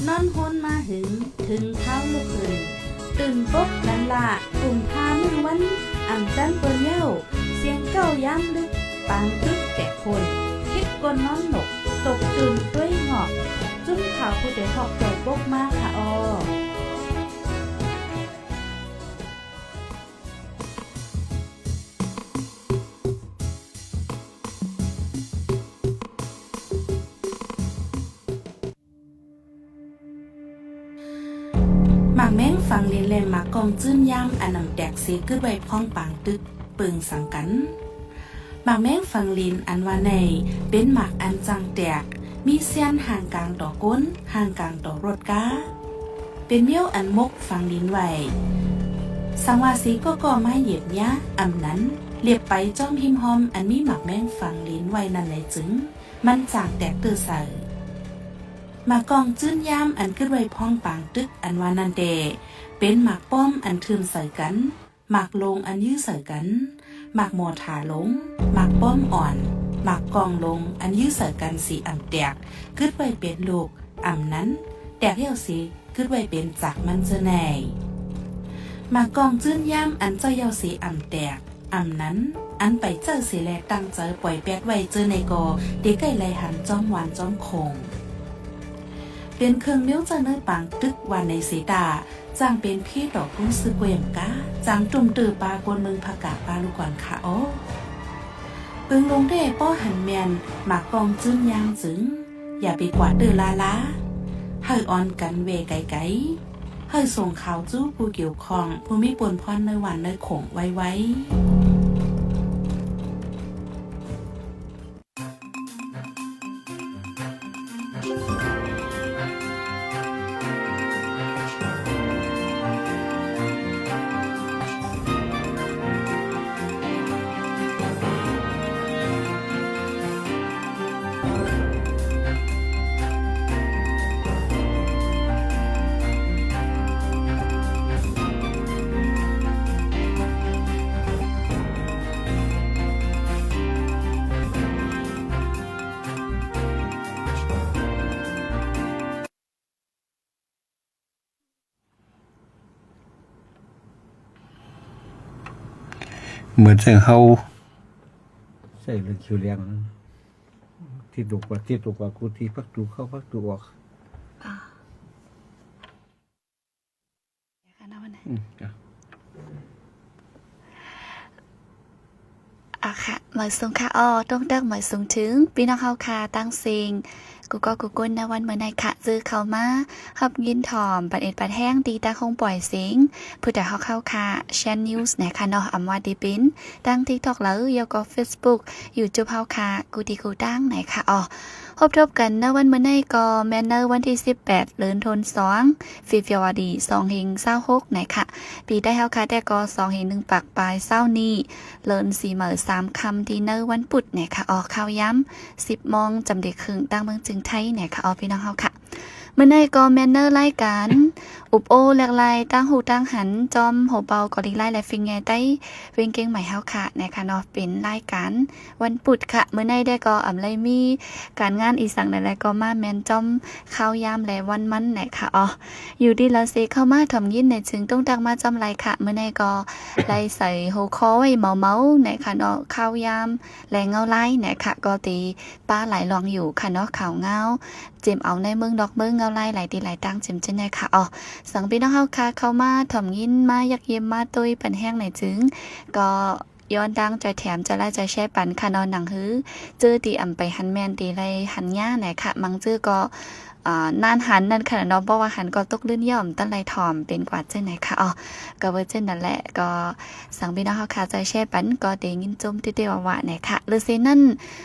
นอนฮนมาถึงเท้าลูกขึ้นตื่นปกกันละกลุ่มพามือวันอ่ำจันเปิ้นเย้าเสียงเก้าย้ำลึกปางตึกแก่คนคิดกนนอนหนกตกตื่นด้วยหงอกจุ้มข่าวผู้เด็กหอกใจปกมากค่ะอหมากแม้งฟังเรียนแลนหมากกองจื้นย่ำอันนำแตกเสกึดไว้พ้องปางตึกปึงสังกันหมากแม้งฟังลินอันว่าในเป็นหมากอันจังแตกมีเสี้ยนห่างกลางต่อก้นห่างกลางต่อรถก้าเป็นเมี่ยวอันมกฟังลินไว้สังวาสีก็ไม่เหยียบยะอำนั้นเรียบไปจ้อมหิมหอมอันมีหมากแม้งฟังลินไว้นั่นเลยจึงมันจางแตกตื่อใส่หมากกองจื้นย่ำอันขึ้นไว้พ้องปางตึกอันวานันเดเป็นหมากป้อมอันทืมใส่กันหมากลงอันยื้อใส่กันหมากหมอถาลงหมากป้อมอ่อนหมากกองลงอันยื้อใส่กันสีอ่ำแตกขึ้นไว้เป็นลูกอ่ำนั้นแตกเหี่ยวสีขึ้นไว้เป็นจากมันเจอแน่หมากกองจื้นย่ำอันเจ้าเหี่ยวสีอ่ำแตกอ่ำนั้นอันไปเจอสีแลตั้งใจปล่อยแป๊ดไว้เจอในกอเด็กไก่ไหลหันจ้อมหวานจ้อมคงเป็นเครื่องเลี้ยวจะเนื้อปางตึกวันในสีดาจางเป็นพี่ดอกรุ่งซื้อเกวียมก้าจางจุ่มตือปลากวนเมืองผักกาดปลาลูกก่อนค่ะโอ้ปึงลงได้ป้อหันแมนหมากกองจื้นยางจึงอย่าไปกวาดตือลาให้ออนกันเวไกให้ส่งข่าวจู้ผู้เกี่ยวข้องผู้มีปนพรในวันในขงไว้เหมือนเสียงเขาใส่เรื่องคิวเลี้ยงที่ถูกกว่ากูที่พักดูเข้าพักดูออกค่ะหมายสูงค่ะต้องเติมหมายสูงถึงพี่น้องเขาค่ะตั้งซิงกูก้นนะวันเมื่อในค่ะซื้อเขามาฮับยินถ่อมปัดเอ็ดปัดแห้งตีตาคงปล่อยเสียงผู้แต่เข้าค่ะแชนนิวส์นะคะเนาะอำว่าดีปิ้นตั้งทิกตอกแล้วยาวก็เฟซบุ๊กยูทูบเขาค่ะกูตั้งไหนค่ะพบทบกันนะวันเมื่อในก็แมนเนอร์วันที่18เดือนธันวาคมฟีเฟวารี2526ไหนค่ะปีได้เขาค่ะแต่ก็2/1ปักปลายเศร้านี้เลิน4:03คำดีเนอร์วันปุดเนี่ยค่ะข่าวย้ำ10 โมงจำเด็กครึ่งตั้งเมืองจึงไทยเนี่ยค่ะพี่น้องเขาค่ะเมื่อในก็แมนเนอร์ไล่กันอุบโอแหลกลายตั้งหูตั้งหันจอมโหเบากอลิไล่และฟิงแงได้เวงเก่งใหม่เฮาค่ะนะคะเนาะเป็นรายการวันปุดค่ะเมื่อในได้ก็อำไลมีการงานอีสังนั่นแหละก็มาแมนจอมข้าวยามและวันมันนะคะอยู่ดีละเซเข้ามาถ่อมยินในจึงต้องตักมาจอมไรค่ะเมื่อในก็ไล่ใส่โหคอไว้เมานะคะเนาะข้าวยามและเงาไล่นะคะก็ตีป้าไหลลองอยู่ค่ะเนาะข่าวเงาเจมเอาในเมืองดอกเมืองเงาไล่ไหลตีไหลตั้งเจมเจนค่ะสังพี่น้องเฮาค่ะเข้ามาถ่อมยินมายักเยี่ยมมาตุยปันแห้งไหนจึงก็ย้อนดังใจแถมจะไล่ใจแช่ปันค่ะนอนหนังหื้อเจอตีอ่ำไปหันแมนตีไรหันย่าไหนค่ะมังเจอก็นานหันนั่นขนาดเนาะเพราะว่าหันก็ตกลื่นย่อมตั้งไรถ่อมเป็นกว่าเจ้าไหนค่ะก็เวอร์เจนนั่นแหละก็สังพี่น้องเฮาค่ะใจแช่ปันก็เตงินจมติเตวะไหนค่ะหรือเซนั่น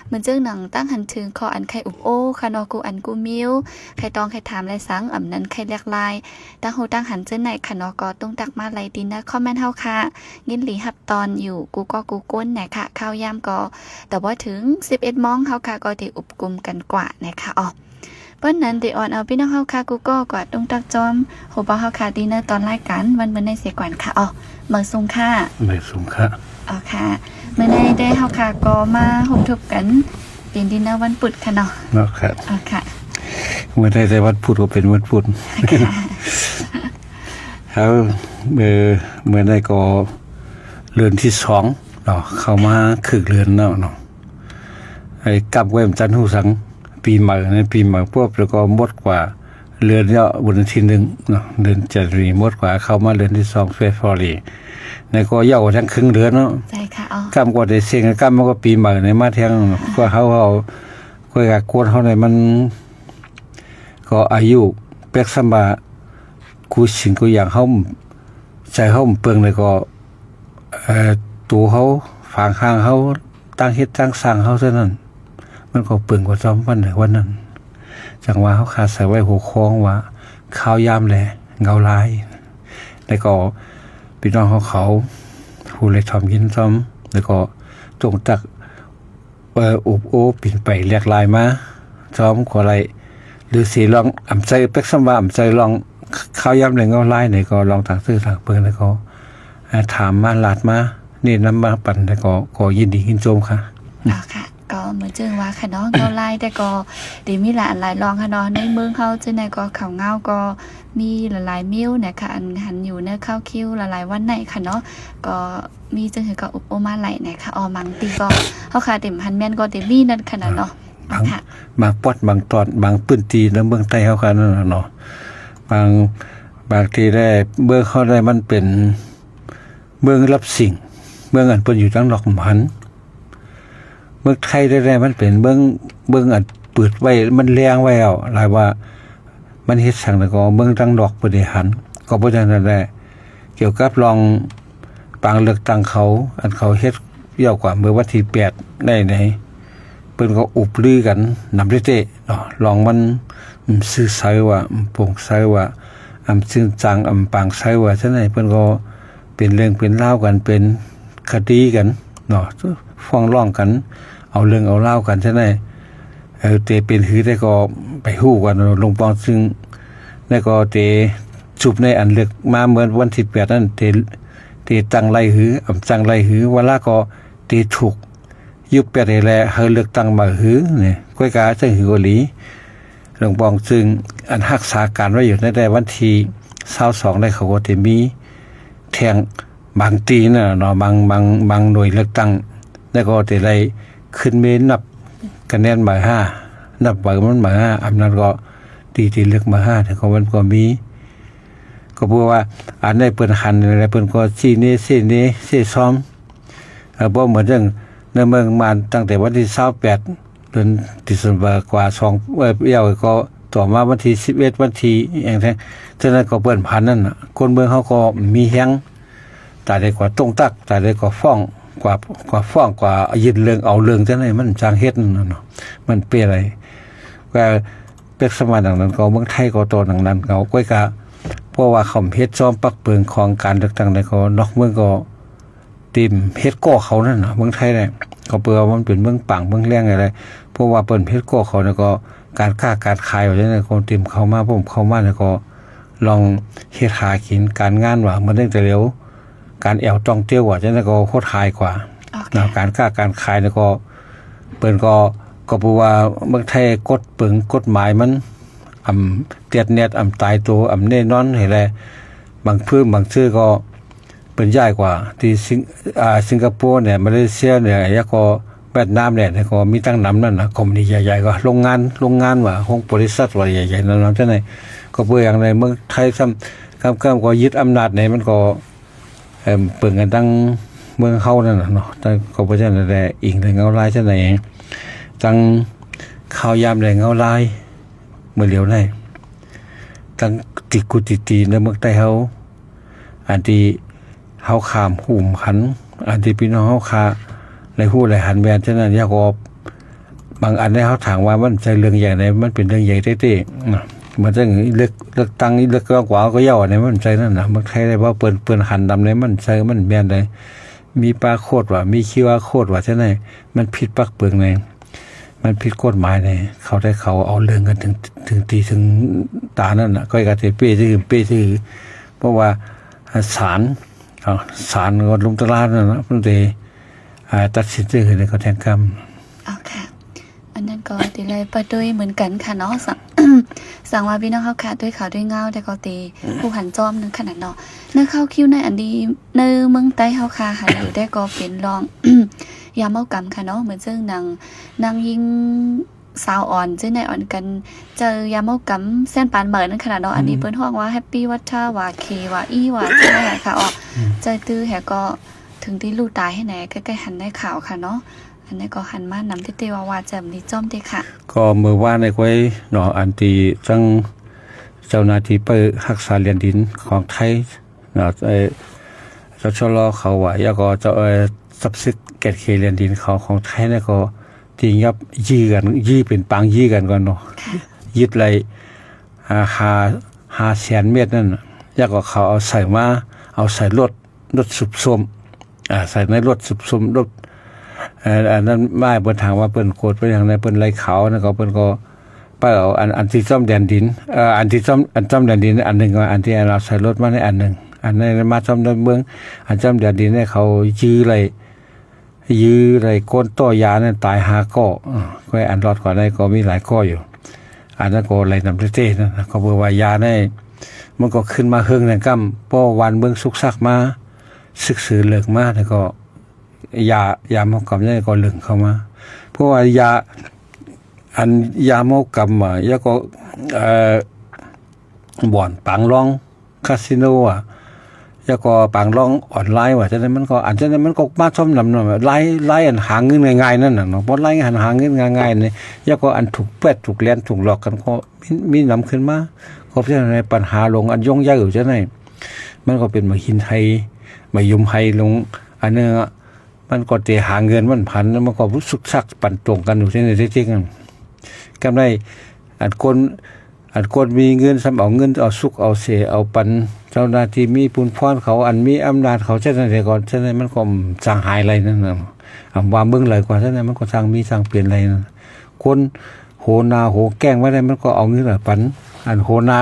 เหมือนเจ้าหนังตั้งหันถึงคออันไข่อุบโอค่ะนอกูอันกูมิวไข่ตองไข่ถามไรสังอ่ำนั้นไข่เรียกลายตั้งหูตั้งหันเจ้าไหนค่ะนอก็ต้องตักมาไรดีนะคอมเมนต์เฮาค่ะยินหลีหับตอนอยู่กูก้นไหนค่ะข้าวยามก็แต่ว่าถึง11 โมงเฮาค่ะก็ได้อุบกุมกันกว่านะคะเปิ้นนั้นได้ออนเอาพี่น้องเฮาค่ะกูก็กว่าต้องตักจอมโหบ่เฮาค่ะดีเนอร์ตอนรายการวันเมื่อในเสียก่อนค่ะเมื่อสูงค่ะค่ะเมื่อในได้เฮาค่ะก็มาหบทบกันเป็นดินเนอร์วันปุดค่ะเนาะค่ะค่ะ เมื่อได้แต่วันพุธก็เป็นวันพุธแล้วเมื่อได้ก็เรือนที่สองเนาะเข้ามาคึกเรือนเนาะไอ้กลับไว้มันจันทร์หูสังปีใหม่ในปีใหม่พวกแล้วก็หมดกว่าเรือนเนี่ยบนทีนึงเนาะเดือนจันทรีหมดกว่าเข้ามาเรือนที่สองเฟบรุรีในก็ยาวทั้งครึ่งเดือนเนาะใช่ค่ะอ๋อก ำกว่าได้เสียงกำมันก็ปีใหม่ในมาเที่ยงก็เขาก็อยากกวนเขาในมันก็อายุเป็กสมบากูสิ่งกูอย่างเขาใจเขาเปลืองเลยก็ตัวเขาฝางข้างเขาตั้งเฮ็ดตั้งสร้างเขาเท่านั้นมันก็เปลืองกว่าซ้อมวันไหนวันนั้นจังว่าเขาขาดใส่ไว้หัวคล้องว่าข้าวยามแหละเงาลายแล้วก็พี่น้องเขาผู้เลยทอมยินซ้อมแล้วก็จงตักอุบโอปิ่นไปเรียกลายมาซ้อมขออะไรหรือสีลองอ่ำใจเป็กสมบาอ่ำใจลองข้าวยามแหละเงาลายไหนก็ลองต่างซื้อต่างเปลืองแล้วก็ถามมาลาดมานี่น้ำมาปั่นแล้วก็ยินดียินชมค่ะค่ะก็เหมือนจึงว่าค่ะเนาะเงาลายแต่ก็ดีมีหลายลองค่ะเนาะในเมืองเขาจึงในก็เขาเงาก็มีหลายมิ้วนะคะอันหันอยู่เนื้อข้าวคิ้วหลายวันไหนค่ะเนาะก็มีจึงคือก็อุบโอมาไหลนะคะออมังตีก็เขาค่ะเต็มหันแม่นก็เต็มมีนั่นขนาดเนาะบางปอดบางตอนบางปื้นตีแล้วเมืองใต้เขาค่ะนั่นเนาะบางทีได้เมืองเขาได้มันเป็นเมืองรับสิ่งเมืองอันเปิ้นอยู่ตั้งดอกหมันเมืองไทยได้มันเป็นเมืองอันเปิดไว้มันแรงไว้เอาหลายว่ามันเฮ็ดสั่งแล้วก็เมืองตั้งดอกบริหารก็บ่ได้นั่นแหละเกี่ยวกับลองปางเลือกตั้งเขาอันเขาเฮ็ดเยาวกว่าเมื่อวันที่8ได้ไหนเปิ้นก็อุบลือกันนำเตะเนาะลองมันซื่อใสว่าโปร่งใสว่าซึ่งจังปางใสว่าซั่นไหนเพิ่นก็เป็นเรื่องเป็นเล่ากันเป็นคดีกันเนาะฟ้องร้องกันเอาเรื่องเอาเล่ากันใช่ไหมเตเป็นหือได้ก็ไปฮู้กันลงปองซึ่งได้ก็เตจุบในอันเลือกมาเมื่อวันที่8นั่นเตตั้งไล่หือจังไล่หือเวลาก็เตถูกยุบ8ได้แลเฮาเลือกตั้งมาหือนี่ก้อยกาจังหือหลีลงปองซึ่งอันรักษาการไว้อยู่ในวันที่22ได้เขาก็เตมีแทงบางตีน่ะเนาะบางหน่วยเลือกตั้งแล้วก็แต่ไรขึ้นเมนนับคะแนนหมาย5นับหมายมันหมาย5อำนาจก็ตีเลือกมา5แต่ก็มันก็มีก็เพราะว่าอันได้เปิ้นหันอะไรเปิ้นก็ชี้นี้ซ้อมบ่เหมือนจังในเมืองมาตั้งแต่วันที่28เดือนธันวาคมกว่า2ยาวก็ต่อมาวันที่11วันที่อย่างแท้ฉะนั้นก็เปิ้นพันนั่นน่ะคนเมืองเขาก็มีแฮงตายได้กว่าตรงตักตายได้กว่าฟ้องกว่ายึดเรื่องเอาเรื่องจังได๋มันจางเฮ็ดเนาะมันเป็นอะไรก็เป็กสมัยนั้นก็เมืองไทยก็โตนั้นเขาก้อยกะเพราะว่าเขาเฮ็ดซ้อมปักเปิงของการเลือกตั้งได้ก็นอกเมืองก็ติมเฮ็ดก่อเขานั่นน่ะเมืองไทยได้ก็เปื่อมันเป็นเมืองปังเมืองแรงอะไรเพราะว่าเปิ้นเฮ็ดก่อเขาแล้วก็การค้าการขายว่าจังได๋ก็ติมเข้ามาผมเข้ามาแล้วก็ลองเฮ็ดหากินการงานว่ามันตั้งแต่เร็วการแอวต้องเตี้ยวกว่าจังได๋ก็โคตรหายกว่าการค้าการขายแล้วก็เปิ้นก็เพราะว่าเมืองไทยกฎหมายมันเตียดเน็ตตายตัวแน่นอนให้แลบางพื้นบางชื่อก็เป็นใหญ่กว่าที่สิงคโปร์เนี่ยมาเลเซียเนี่ยแล้วก็เวียดนามเนี่ยก็มีตั้งนำนั่นน่ะคอมพานีใหญ่ๆก็โรงงานว่าห้องบริษัทว่าใหญ่ๆนั้นจังได๋ก็เปื่ออย่างในเมืองไทยซ้ำก็ยึดอำนาจเนี่ยมันก็เปิ่งกันตั้งเมืองเฮานั่นน่ะเนาะแต่ก็บ่ใช่นั่นแหละอิงแต่เงาลายจังได๋ตั้งข้าวยามได้เงาลายเมื่อเดียวได้ตั้งติกุติในเมืองใต้เฮาอันที่เฮาข้ามหุ่มขันอันที่พี่น้องเฮาคาในฮู้หลายหันแม่นฉะนั้นอยากบางอันได้เฮาถามว่ามันใช่เรื่องใหญ่ไหนมันเป็นเรื่องใหญ่เต้ๆมันจังเลือกตั้งเลือกกว่าก็ยาวในมันใจนั่นน่ะมันใครได้ว่าเปิ้นหันดำในมันใช่มันแม่นได้มีปลาโคตรว่ามีคิวอาโคตรว่าจังได๋มันผิดปักเปิงในมันผิดกฎหมายในเขาเอาเรื่องกันถึงตีถึงตานั่นน่ะก็กะสิเป้ซื่อเพราะว่าศาลก็ลงตลาดนั่นน่ะเพิ่นได้ตัดสินใจให้เขาแทงกรรมค่ะอันนั้นก็ติเลยประดุยเหมือนกันค่ะเนาะ สั่งว่าพี่น้องเฮาค่ะด้วยข่าวด้วยเงาแต่ก็ตีผู้หันจอมนึงขนาดเนาะเนื้อเข้าคิวในอันดีในเมืองใต้เฮาค่ะหันอยู่ได้ก็เป็นรอง ยามเมากำค่ะเนาะเหมือนซึ่งนางยิงสาวอ่อนซึ่งในอ่อนกันเจอยามเมากำเส้นปานเหมือนนั่นขนาดเนาะอันนี้เปิ้นฮ้องว่าแฮปปี้วัฒว่าเคว่าอีว่าใช่ค่ะอ๋อใจตื้อแฮก็ถึงที่ลูกตายให้ไหนใกล้ๆหันได้ข่าวค่ะเนาะอันนี้ก็หันมานำที่เตว่าแจ่มดีจ้อมเด้ค่ะก็เมื่อวานในไว้เนาะอันที่จังเจ้าหน้าที่ไปรักษาเรียนดินของไทยเนาะเจ้าชลเขาว่าแล้วก็เจ้าสับสิทธิ์เกตเคเรียนดินของไทยเนี่ยก็ที่ยับยี่เป็นปางยี่กันก่อนเนาะยึดเลย500,000 เมตรนั่นแล้วก็เขาเอาใส่รถสุบสมใส่ในรถสุบสมรถอันนั้นไม่เปิ้นถามว่าเปิ้นโคตรไปทางไหนเปิ้นไล่เขานะก็เปิ้นก็ไปเอาอันที่ซ่อมแดนดินอันที่ซ่อมแดนดินอันนึงว่าอันที่เราใส่รถมาในอันนึงอันนั้นมาซ่อมในเมืองอันซ่อมแดนดินเนี่ยเขายื้อไรก้นต่อยาเนี่ยตาย5 ก้อก็อันรอดกว่าได้ก็มีหลายก้ออยู่อันนั้นก็ไรนำเต้ๆนะก็เบอร์ว่ายาเนี่ยมันก็ขึ้นมาเฮิงนั่นกำป้อวันเมืองสุกซักมาศึกษาเลิกมาแล้วก็ยาเมากำเนี่ยก็ลึงเข้ามาเพราะว่ายาเมากำแล้วก็บ่อนปังร้องคาสิโนแล้วก็ปังร้องออนไลน์ว่าฉะนั้นมันก็อันฉะนั้นมันก็มาซ่อมนำหน่อยไล่อันหาเงินง่ายๆนั่นน่ะเนาะบ่ไล่หาเงินง่ายๆนี่แล้วก็อันถูกแปดถูกเลียนถูกหลอกกันก็มีนำขึ้นมาก็เพราะฉะนั้นปัญหาลงอันยุ่งยากอยู่จังได๋มันก็เป็นมาหินไทยมายุมไทยลงอันนึงมันก็เตะหาเงินมันพันแล้วมันก็รู้สึกซักปั่นตรงกันอยู่ที่ในที่จริงกันได้อันคนมีเงินสำเอาเงินเอาสุกเอาเสเอาปันเจ้าหน้าที่มีปุนพรเขาอันมีอำนาจเขาเช่นนั้นแต่ก่อนเช่นนั้นมันก็สร้างหายอะไรนั่นน่ะว่าเบิ่งหลายกว่าเช่นนั้นมันก็สร้างมีสร้างเปลี่ยนอะไรคนโหนาโหแกล้งไว้ได้มันก็เอาเงินปันอันโหนา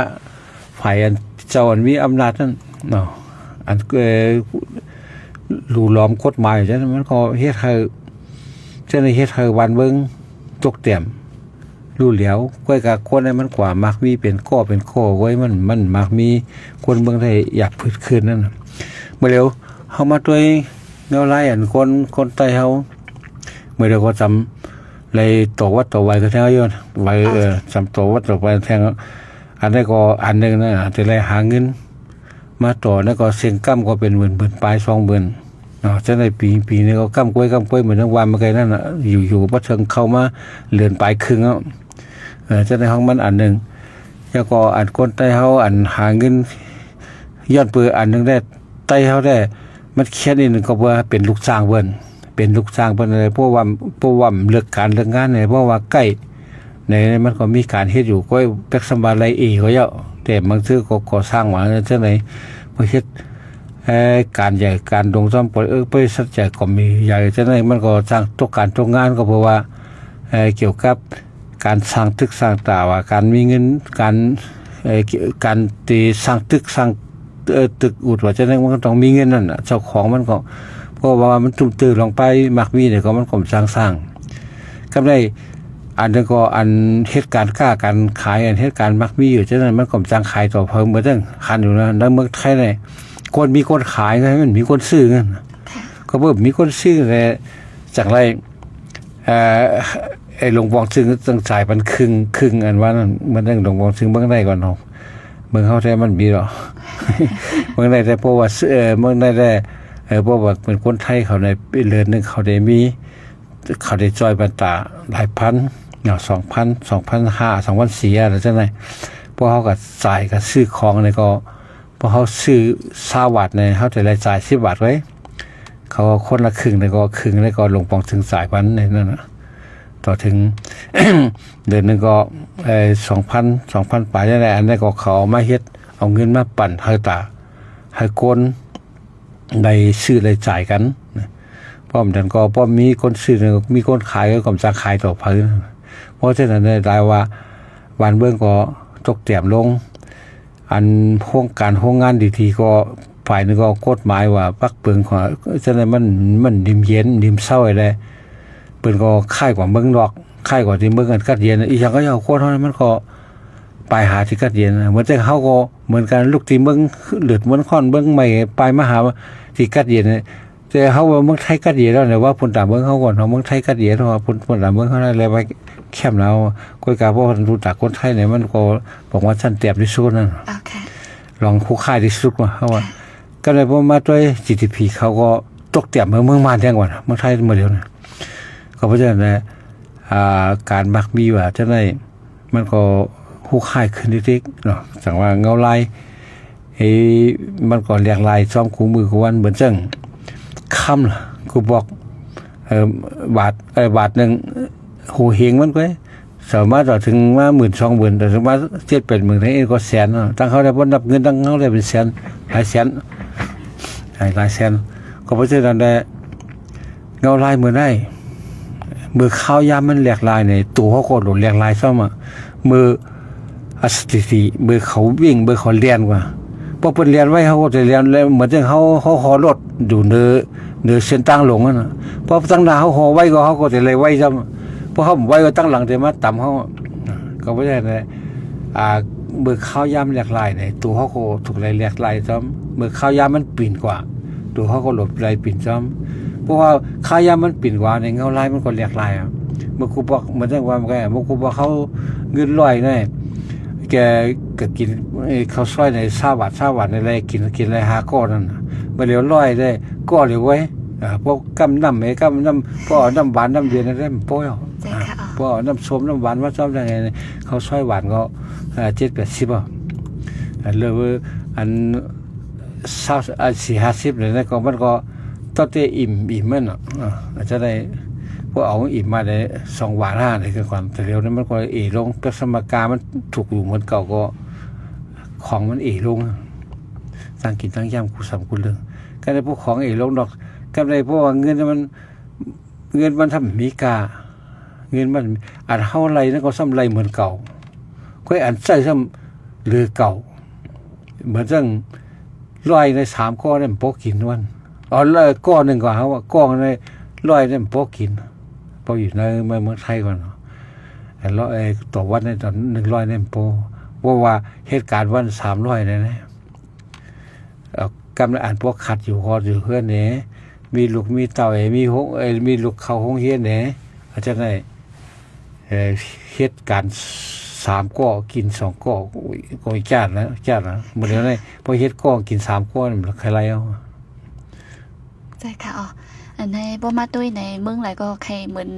ฝ่ายอันเจ้าอันมีอำนาจนั่นเนาะอันหลู่ล้อมกฎหมายฉะนั้นมันก็เฮ็ดให้วันเบิ่งตกเต็มรู้แล้วก้อยกับคนนั้นมันกว่ามักมีเป็นข้อไว้มันมักมีคนเบิ่งได้อยากพืชคืนนั่นเมื่อเร็วเฮามาด้วยแนวไล่อันคนใต้เฮาเมื่อเร็วก็จำเลยต่อวัดต่อไว้ก็แท้อยู่ไว้จำต่อวัดต่อไว้แทงอันนี้ก็อันนึงนะแต่เลยหาเงินมาต่อแล้วก็เสียงก้ำก็เป็นหมื่นปลาย20,000เนาะจะในปีนี้ก็ก้ำกล้วยเหมือนทั้งวันเมื่อไงนั่นน่ะอยู่บ่เชิงเข้ามาเลือนปลายครึ่งอ่ะจะในห้องมันอันนึงแล้วก็อันคนใต้เฮาอันหาเงินย้อนเปื้ออันนึงได้ใต้เฮาได้มันเขียนอีกนึงก็ว่าเป็นลูกจ้างเพิ่นอะไรเพราะว่าเลิกการเลิกงานเนี่ยเพราะว่าใกล้ในมันก็มีการเฮ็ดอยู่ก็เป็กสำบาไรก็เยอะแต่บางซื่อก็ก่อสร้างหวังจังได๋บ่เฮ็ดการใหญ่การดงซ่อมปล่อยไปสัจจะก็มีใหญ่จังได๋มันก็สร้างตกการตกงานก็เพราะว่าเกี่ยวกับการสร้างตึกสร้างตาว่าการมีเงินการตีสร้างตึกสร้างตึกอุดว่าจังได๋มันก็ต้องมีเงินนั่นน่ะเจ้าของมันก็เพราะว่ามันตุ้มตื้อลงไปมักมีเนี่ยก็มันก็สร้างกำไรอันนึงก็อันเหตุการณ์ค้าการขายอันเหตุการณ์มักมีอยู่ฉะนั้นมันก็จ้างขายต่อเพิ่มเหมือนจังคันอยู่นะในเมืองไทยนี่คนมีคนขายไงมันมีคนซื้อกันก็เพิ่มมีคนซื้อแต่จากไรไอ้หลวงปองซึ่งต้องจ่ายมันครึ่งอันว่ามันต้องหลวงปองซึ่งเบิ่งได้ก่อนเนาะเมืองเฮาแท้มันมีหรอเมืองได้แต่เพราะว่าเมืองได้เพราะว่าเป็นคนไทยเขาในเรือนนึงเขาได้จอยบรรดาหลายพันเนาะ 2,000 2,500 2,400อะไรจังได๋พวกเฮาก็จ่ายก็ซื้อของนี่ก็พอเฮาซื้อ20 บาทเนี่ยเฮาจะได้จ่าย10 บาทไว้เขาคนละครึ่งแล้วก็ครึ่งแล้วก็ลงปองถึงสายพันในนั่นน่ะต่อถึง เดือนนึงก็2,000 ปลายนั่นแหละอันนี้ก็เขามาเฮ็ดเอาเงินมาปั่นให้คนได้ซื้อได้จ่ายกันพร้อมกันก็พอมีคนซื้อมีคนขายก็กำลังขายต่อไปเพราะฉะนั้นได้ว่าวันเบิ่งก็ตกเต็มลงอันโครงการโรงงานดีๆก็ฝ่ายนึงก็กฎหมายว่าปักเปิงของฉะนั้นมันดิมเย็นดิมเศร้าอะไรเปิ้นก็ค่ายกว่าเมืองนอกค่ายกว่าที่เมืองกันกัดเย็นอีหยังก็เอาโคตรเท่านั้นมันก็ ปลายหาที่กัดเย็นเหมือนแต่เขาก็เหมือนกันลูกที่เมืองเลือดเหมือนค้อนเมืองใหม่ปลายมหาที่กัดเย็นแต่เขาว่าเมืองไทยกัดเย็นแล้วเนี่ยว่าพุ่นตามเมืองเขาก่อนเขาเมืองไทยกัดเย็นเพราะว่าพุ่นตามเมืองเขาได้เลยไปแคมป์แล้วก้อยกาเพราะรู้จักคนไทยเนี่ยมันก็บอกว่าท่านเตรียมที่สุดนั่น โอเค ลองคู่ค่ายที่สุดว่าเขาว่าก็เลยพอมาด้วย GDP เขาก็ตกเตรียมเมืองมาแทงกว่าเมืองไทยเมื่อเดียวนะก็เพราะฉะนั้นการมักมีว่าจะได้มันก็คู่ค่ายขึ้นนิดๆเนาะสังว่าเงาลายมันก็เรียกลายซ้อมคู่มือคู่วันเหมือนจังค่ำล่ะกูบอกบาทนึงหูเฮงมันก็สามารถต่อถึงว่า12,000แต่สามารถ7-8,000นี่ก็แสนตั้งเขาได้บ่นับเงินตั้งเขาได้เป็นแสนหลายแสนหลายแสนก็เพราะฉะนั้นได้เงาลายมือได้มือข้าวยามมันแหลกลายในตัวเขาก็โดนแหลกลายซ้ำมืออสถิติมือเขาวิ่งมือเขาเรียนกว่าพอเพิ่นเรียนไว้เขาก็จะเรียนแล้วเหมือนจังเขาหอรถอยู่เนื้อเส้นตั้งหลงนั่นน่ะพอตั้งหน้าเขาหอไว้ก็เขาก็จะเลยไว้ซ้ำเพราะเขาไว้ก็ตั้งหลังแต่มาต่ำเขาก็ไม่ใช่เลยมือข้าวยามแหลกลายในตัวเขาก็ถูกแหลกลายซ้ำมือข้าวยามมันปีนกว่าตัวเขาก็หลบลายปีนซ้ำเพราะว่าข้าวยามมันปีนกว่าในเงาลายมันก็แหลกลายเมื่อครูบอกเหมือนจังว่ามันก็เมื่อครูบอกเขาเงินร้อยเนี่ยแกก็กินข้าวซอยใน20 บาทในอะไรกินอะไร5 ก้อนนั่นมาเดี๋ยวร้อยได้ก้อนเดี๋ยวไว้พวกกำน้ำกำน้ำพวกน้ำหวานน้ำเย็นนั่นโป้ยพวกน้ำส้มน้ำหวานว่าชอบยังไงเขาซอยหวานก็7-80เลิกอัน4-50เลยนะก็มันก็ต้องเตะอิ่มมันอาจจะได้พวกเอาอิ่มมาได้2 บาท 5เลยคือความแต่เดี๋ยวนั้นมันก็ลงก็สมการมันถูกอยู่เหมือนเก่าก็ของมันลงตั้งกินตั้งย่ำกูสำกูเรื่องก็ได้พวกของลงดอกก็ได้พวกเงินมันทำมีกาเงินมันอันเท่าไรนั่นก็ซ้ำไรเหมือนเก่าก็อันใส่ซ้ำหรือเก่าเหมือนจังร้อยใน3 ก้อนนั่นโป๊กินวันเลยก้อนหนึ่งก็เขาว่าก้อนในร้อยนั่นโป๊กินพออยู่ในเมืองไทยก่อนแล้วต่อวันในตอน100นั่นโป๊ว่าเหตุการณ์วัน300เนี่ยนะกำลังอ่านพวกขัดอยู่คออยู่เพื่อนเนี่ยมีลูกมีเต่ามีลูกเขาห้องเฮียนเนี่ยอาจจะได้เหตุการณ์3 ก้อกิน2 ก้อก็จานนะหมดแล้วเนี่ยพอเฮ็ดก้อกิน3 ก้อมันใครไรเอาใช่ค่ะอันในบ่มาตุ้ยในเมืองไหนก็ใครเหมือน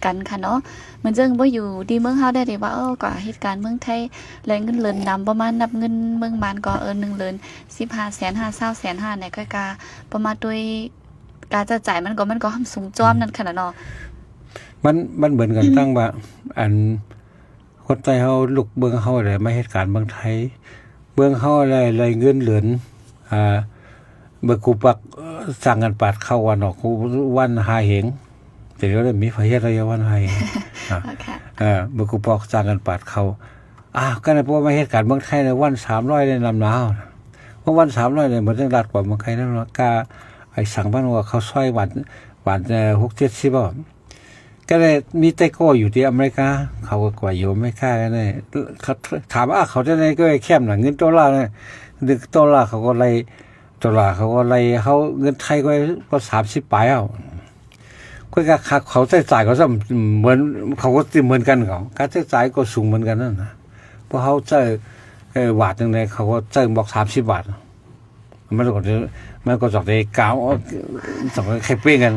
กันค่ะเนาะเหมือนจังบ่อยู่ดีเมืองเฮาได้ดีว่าก็เหตุการณ์เมืองไทยแรงเงินเลินนำประมาณนับเงินเมืองบ้านก็1 เลิน15 แสน 5 แสน 5เนี่ยก็กาประมาณตุ้ยการจะจ่ายมันก็สูงจอมนั่นขนาดเนาะมันเหมือนกันตั้งว่าอันคนไทยเฮาลูกเมืองเฮาได้มาเหตุการณ์เมืองไทยเมืองเฮาอะไรเงินเหลือนเมื่อกูปักสั่งกันปาดเข้าวันออกวันหาเหงแต่เดี๋ยวได้มีไฟเฮ็ดระยะวันหาเหงเมื่อกูปักสั่งกันปาดเข้าก็ได้เพราะว่าเหตุการณ์เมืองไทยในวัน300ในลำหนาวเพราะวัน300เนี่ยมันจังรัดกว่าเมืองไทยนั่นว่ากาไอ้สั่งบ้านว่าเขาซอยหวาน6-70บ่ก็เลยมีไต้โก้อยู่ที่อเมริกาเขาก็กว่าอยู่อเมริกากันเลยเขาถามว่าเขาจะได้ก็แคบหน่อยเงินดอลลาร์เนี่ยดอลลาร์เขาก็ไล่เขาเงินไทยก็30 ปลายก็เขาใช้จ่ายก็เหมือนเขาก็เหมือนกันเขาการใช้จ่ายก็สูงเหมือนกันนั่นนะเพราะเขาใช้บาทนึงเลยเขาก็ใช้บอก30 บาทมันก็จากได้กาวจากใครเป้งกัน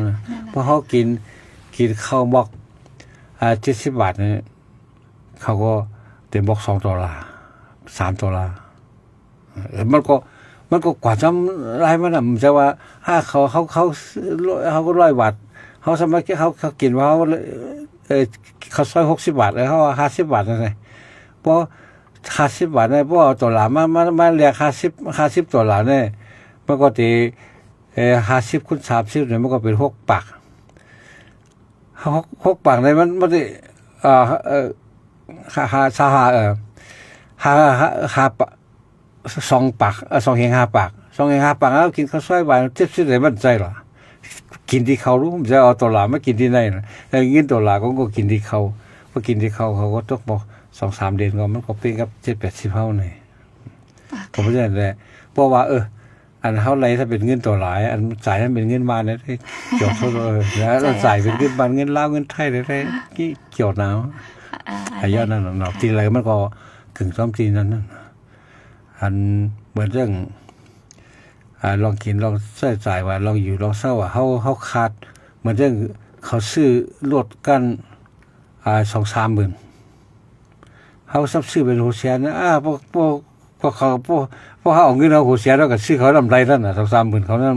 เพราะเขากินข้าวบอก70 บาทเนี่ยเขาก็เต็มบอก$2 $3มันก็กว่าจำไรมันน่ะมันจะว่าถ้าเขาก็100 บาทเขาสมัยเขากินว่าเขาซอย60 บาทเลยเขา50 บาทนั่นไงเพราะ50 บาทเนี่ยเพราะ$มาเรียก$50เนี่ยมันก็ตี50 คูณ 30เนี่ยมันก็เป็น6 ปาก6 ปากเนี่ยมันได้2 ปาก2 แห่ง 5 ปาก2 แห่ง 5 ปากแล้วกินข้าวซอยหวาน70ได้มันใจหรอกินที่เขารู้จะเอา$มากินที่ไหนนะแต่เงิน$ก็กินที่เขาพอกินที่เขาก็ต้องบอก 2-3 เดือนก็มันก็เป็นกับ7-80เฮานี่ อ่า ก็บ่ได้แหละเพราะว่าอันเฮาไหลถ้าเป็นเงินตัวหลายอันจ่ายถ้าเป็นเงินมาเนี่ยเกี่ยวโทษแล้วเราจ่ายเป็นเงินบาทเงินลาวเงินไทยได้เกี่ยวหนาว อัน ยอดนั่นเนาะทีไรมันก็กึ่งซ้อมทีนั้นอันเหมือนเรื่องลองกินลองใช้จ่ายว่าลองอยู่ลองเศร้าว่าเฮาขาดเหมือนเรื่องเขาซื้อรถกัน2-3 หมื่นเฮาซับซื้อเป็นโหแสนพวกเขาเอาเงินเอาโหแสนแล้วก็ซื้อเขาลำไรนั่นน่ะ2-3 หมื่นเขานั้น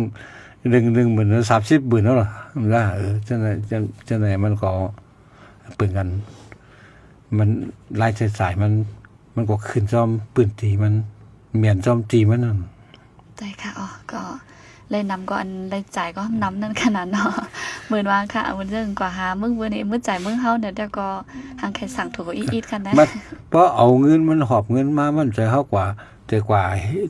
1 หมื่น30 หมื่นแล้วล่ะล่ะจังไหนมันก็เปิ่นกันมันรายจ่ายมันก็ขึ้นจอมปืนตีมันเหมียนจอมตีมันนั่น ใช่ค่ะอ๋อก็เลยนำก็อันได้จ่ายก็นำนั่นขนาดเนาะเหมือนว่าค่ะมันเรื่องกว่าหามึงมื้อนี้มื้อจ่ายมึงเฮาเนี่ยแล้วก็ทางแค่สั่งถูกอีดกันนะ มันเพราะเอาเงินมันหอบเงินมามันจะเฮากว่าแต่กว่า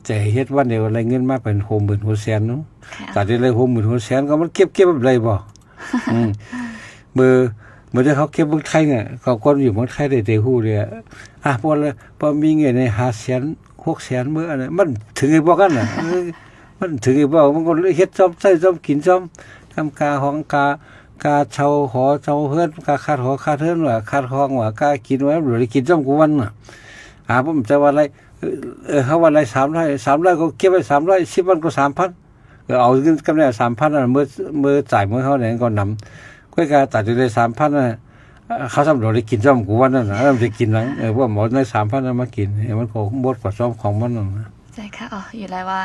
จะเฮ็ดวันเดียวอะไรเงินมาเป็น60,000 60,000เนาะ ค่ะ แต่ที่เลย60,000 60,000ก็มันเก็บแบบไรบ่เมื่อเขาเก็บเมืองไทยเนี่ยเขาคนอยู่เมืองไทยได้แต่ฮู้เลยพอมีเงินใน500,000 600,000มื้ออันนั้นมันถึงไอ้บ่กันน่ะมันถึงไอ้บ่มันก็เฮ็ดซ่อมใช้ซ่อมกินซ่อมทำกาห้องกาเช่าหอเช่าเฮือนกาคาดหอคาดเฮือนว่าคาดห้องว่ากากินไว้บ่ได้กินซ่อมกูวันน่ะผมจะว่าอะไรเขาว่าอะไร300ก็เก็บไว้300 10วันก็ 3,000เอาเงินกำไร 3,000 น่ะเมื่อจ่ายมื้อเฮาเนี่ยก็นำก็กาตัดได้ 3,000 น่ะเขาสำรวจได้กินซ่อมกูวันนั่นน่ะมันจะกินหลังพวกหมอได้ 3,000 น่ะมากินมันก็หมดกว่าซ่อมของมันนั่นนะ ใช่ค่ะอ๋ออยู่แล้วว่า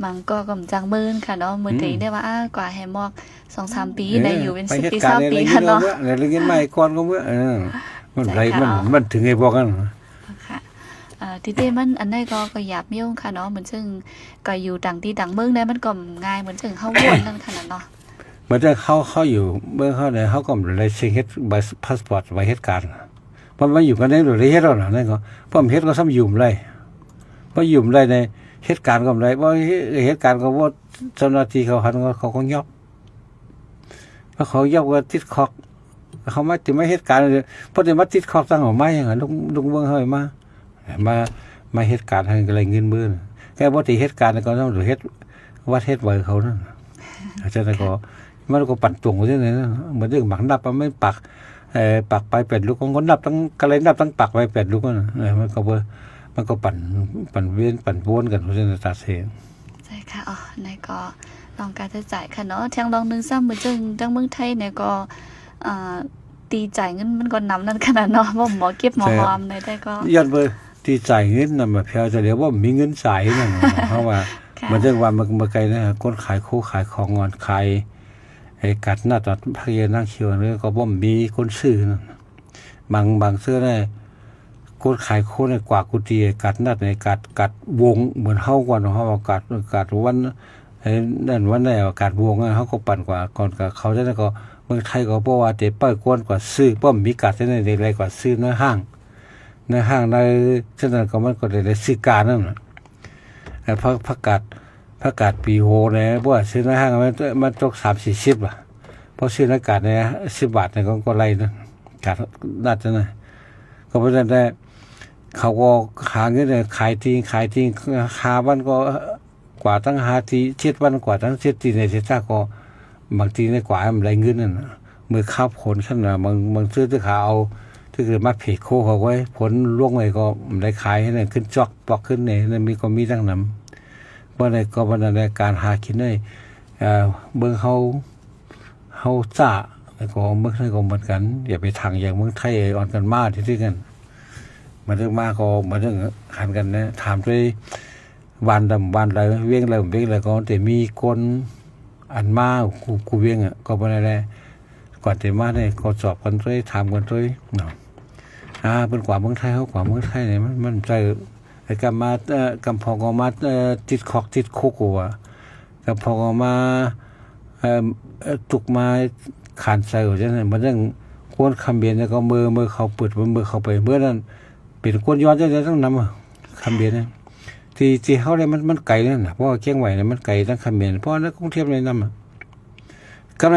มันก็กำจังมื่นค่ะเนาะมื้อนี้ได้ว่ากว่าแฮมอก 2-3 ปีได้อยู่เป็น10 ปี 20 ปีค่ะเนาะ ในเรื่องไม่ก่อนก็เมื่อมันไรมันถึงไอ้พวกนั้น ค่ะที่เต้มันอันนี้ก็หยาบเมี่ยวค่ะเนาะเหมือนซึ่งก็อยู่ดังที่ดังเมืองได้มันก็ง่ายเหมือนซึ่งเฮาวนนั่นขนาดเนาะ เหมือนจะเขาอยู่เมื่อเขาเนี่ยเขาก็เลยเช็คเฮ็ดใบพาสปอร์ตไว้เฮ็ดการมันมาอยู่กันได้หรือเฮ็ดแล้วนั่นก็เพราะเฮ็ดก็ซ้ำยุ่มเลยเพราะยุ่มเลยในเหตุการณ์ก็ได้เพราะเหตุการณ์ก็ว่าเจ้าหน้าที่เขาหันเขาก็ยอบเพราะเขายอบก็ติดคอกเขาไม่เหตุการณ์เพราะจะมาติดคอกตั้งหัวไม้อย่างนั้นลุงเบิ่งเฮามาเหตุการณ์ให้อะไรเงินมื้อแค่บ่ที่เหตุการณ์ก็ต้องหรือเฮ็ดวัดเฮ็ดไว้เขานั่นอาจารย์ก็มันก็ปั่นตวงจังได๋นะเหมือนเรื่องหมักนับไม่ปักไป8 ลูกก็นับตั้งกะเลยนับตั้งปักไว้8 ลูกนั่นมันก็ปั่นเวียนปั่นวนกันเพราะฉะนั้นตัดเสียง ใช่ค่ะอ๋อในก็ลองการจะจ่ายค่ะเนาะทางลองนึงซ้ำเหมือนจึงจังเมืองไทยเนี่ยก็ตีจ่ายเงินมันก็นำนั่นขนาดเนาะว่าหมอเก็บหมอหอมในได้ก็ ย้อนไปที่จ่ายเงินนำมาเพียวจะเรียกว่ามีเงินจ่ายนั่นเพราะว่ามันจังว่ามันไกลนะคนขายคู่ขายของงอนขายไอ้กัดหน้าตัดพะเยนั่งเขียวนี่ก็บ่มีคนซื้อนั่นบางเสื้อได้คนขายโคในกว่ากุฏิกัดนัดในกัดวงเหมือนเฮาก่อนเฮากัดวันนั่นวันไหนกัดวงเฮาก็ปั่นกว่าก่อนกับเขาจะก็เมืองไทยก็เพราะว่าแต่ป้ายกวนกว่าซื้อป้อมมีกัดในใดกว่าซื้อในห้างในฉะนั้นก็มันก็ได้ซื้อการนั่นน่ะผักกาดปีโหเนี่ยเพราะว่าซื้อในห้างมันตก30-40อ่ะเพราะซื้อในกาดเนี่ย10 บาทเนี่ยก็ไล่นะกาดนัดนะก็เพราะฉะนั้นเขาก็หาเงินขายทิ้งหาวันก็กว่าตั้งหาที7 วันกว่าตั้ง7 ทีในเสตาก็บางทีในกว่ามันไรเงินนั่นมือข้าวผลขั้นน่ะบางซื้อที่ขาเอาที่เกิดมาเพจโคเขาไว้ผลล่วงไว้ก็ได้ขายให้นั่นขึ้นจอกปอกขึ้นเนี่ยนั่นมีตั้งนำเพราะในก็วันในการหากินได้เบิ่งเฮาจ้าแล้วก็เมืองไทยก็เหมือนกันอย่าไปทางอย่างเมืองไทยอ่อนกันมากที่กันมาเรื่องมากก็มาเรื่องหันกันนะถามด้วยวันอะไรเวียงอะไรก็แต่มีคนอันมากูเวียงก็บ่ได้แล้วก่อนแต่มาได้ก็สอบกันด้วยถามกันด้วยเนาะเป็นกว่าเมืองไทยเขากว่าเมืองไทยเนี่ยมันใจไอ้กำมากำพองมาติดคอกติดคุกว่ะกำพองมาตุกมาขานใส่ว่าจังนั้นมันจังกวนคำเบียนแล้วก็มือเขาเปิดมือเขาไปเมื่อนั้นเป็นกวนย้อนจังได๋ต้องนำคำเบียนนะที่เฮาได้มันไกลนั่นน่ะเพราะว่าเชียงใหม่เนี่ยมันไกลทั้งคำเบียนเพราะในกรุงเทพเลยนำก็ใน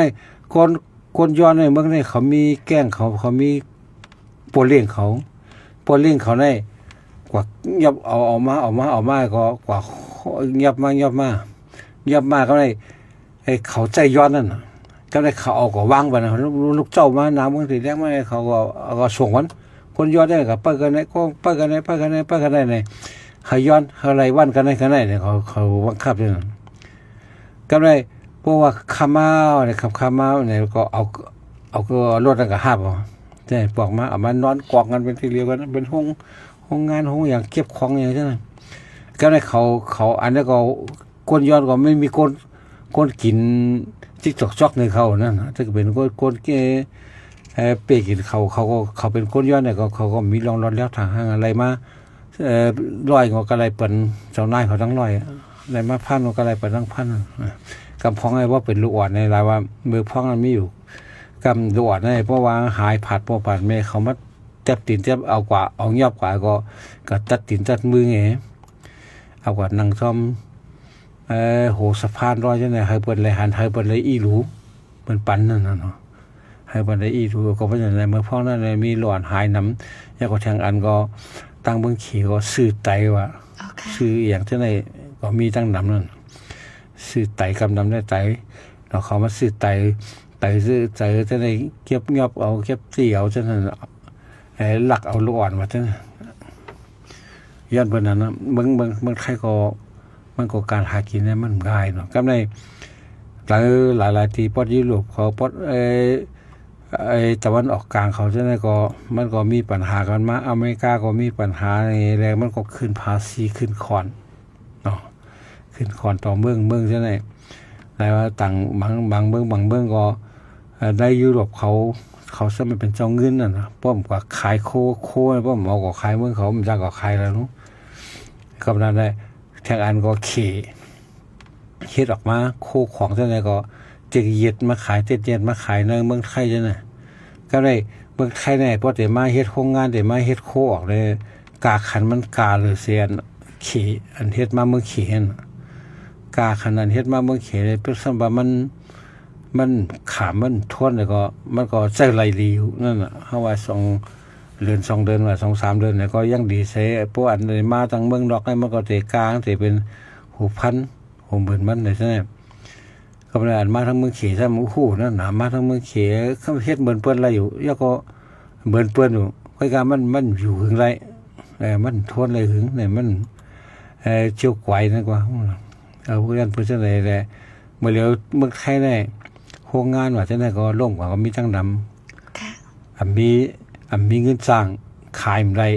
คนย้อนในเมืองนี่เขามีแกล้งเขามีโปรเลี้ยงเขา อลิงเขาได้กว่ายับเอามาก็กว่ายับมาก็ได้ไอ้เขาใจย้อนนั่นก็ได้เขาเอาก็วางไปนะลูกเจ้ามาน้ำบางทีแรกมาเขาก็ส่งวันคนย้อนได้กับเปิ้ลกันได้ก็เปิ้ลกันได้ในเขาย้อนอะไรวันกันได้เนี่ยเขาบังคับด้วยนะก็ได้เพราะว่าข้ามาเนี่ยขับข้ามาเนี่ยก็เอาก็รถนั่นก็ห้าบใช่ปอกมาเอามานอนกอกกันเป็นทีเดียวกันเป็นห้องงานห้องอย่างเก็บของอย่างนั้นก็ได้เขาอันนี้ก็คนย้อนก็ไม่มีคนกินจิ๊กจอกในเขานั่นนะถ้าเป็นคนเปกินเขาเป็นคนย้อนเนี่ยเขาก็มีรองรอนแล้วทางห้างอะไรมาร้อยก็อะไรเปิ่นเจ้านายเขาทั้งร้อยอะไรมาพันก็อะไรเปิ่นทั้งพันกำพองไอ้ว่าเป็นลูกอ่อนในรายว่ามือพ้องนั้นไม่อยู่กำลูกอ่อนในเพราะว่าหายผัดพอผัดเมย์เขามาจับตีนจับเอากว่าเอาเงียบกว่าก็ตัดตีนตัดมือไงเอากว่านั่งซ้อมโหสะพานร้อยจังไงให้เปิดเลยหันให้เปิดเลยอีหลูเป็นปันนั่นเนาะให้เปิดเลยอีหลูก็เพราะฉะนั้นเมื่อพ้องนั้นมีหลอนหายน้ำยาก็แทงอันก็ตั้งเบื้องขี่ก็ซื้อไตว่าซื้ออย่างจังไงก็มีตั้งน้ำนั่นซื้อไตกำน้ำได้ไตเราเขามาซื้อไตซื้อไตจังไงเก็บเงียบเอาเก็บเสียวจังนั้นหลักเอาลูกอ่อนมาจังย้อนเพิ่นนั้นนะเบิ่งใครก็มันก็การหากินเนี่ยมันง่ายเนาะกำในหลายที่ปอดยุโรปเขาปอดตะวันออกกลางเขาจังได๋ก็มันก็มีปัญหากันมาอเมริกาก็มีปัญหานี่แล้วมันก็ขึ้นภาษีขึ้นคอนเนาะขึ้นคอนต่อเมืองจังได๋แล้วต่างบางเมืองก็ได้ยุโรปเขาซะมันเป็นเจ้าเงินน่ะนะป้อมกว่าขายโคป้อมเอาก็ขายเมืองเขามันจักก็ขายแล้วเนาะก็นั้นได้แทงอันก็เฮ็ดออกมาโคของจังได๋ก็เจ็ดเย็ดมาขายเจ็ดเย็ดมาขายในเมืองไทยจังได๋ก็ได้เมืองไทยเนี่ยพอแต่มาเฮ็ดโรงงานได้มาเฮ็ดโคออกเลยกาขันมันกาเลยเสียนอันเฮ็ดมาเมืองเขนกาขันอันเฮ็ดมาเมืองเขนเป็นซั่นว่ามันขามมันทวนแล้วก็มันก็ใช้ไหลดีอยู่นั่นน่ะเฮาว่า2 เดือนว่า 2-3 เดือนเนี่ยก็ยังดีเสพวกอันนี้มาทางเมืองดอกให้มันก็เตกลางสิเป็นหูพันหูหมื่นมันได้ซั่นน่ะก็บ่ได้อันมาทางเมืองเขซะโอ้โหนั่นน่ะมาทางเมืองเขเขาเฮ็ดเหมือนเปิ้นอะไรอยู่แล้วก็เหมือนเปิ้นอยู่ค่อยกามันอยู่หึงไรมันทวนเลยหึงเนี่ยมันเจียวกวายนั่นกว่าเอาพวกนั้นเพิ่นจังได๋แหละเมื่อเหลียวเมืองไทยได้โรงงานว่าจังได๋ก็ล่มกว่าก็มีทั้งนำค่ะมีเงินสร้างขายมันได้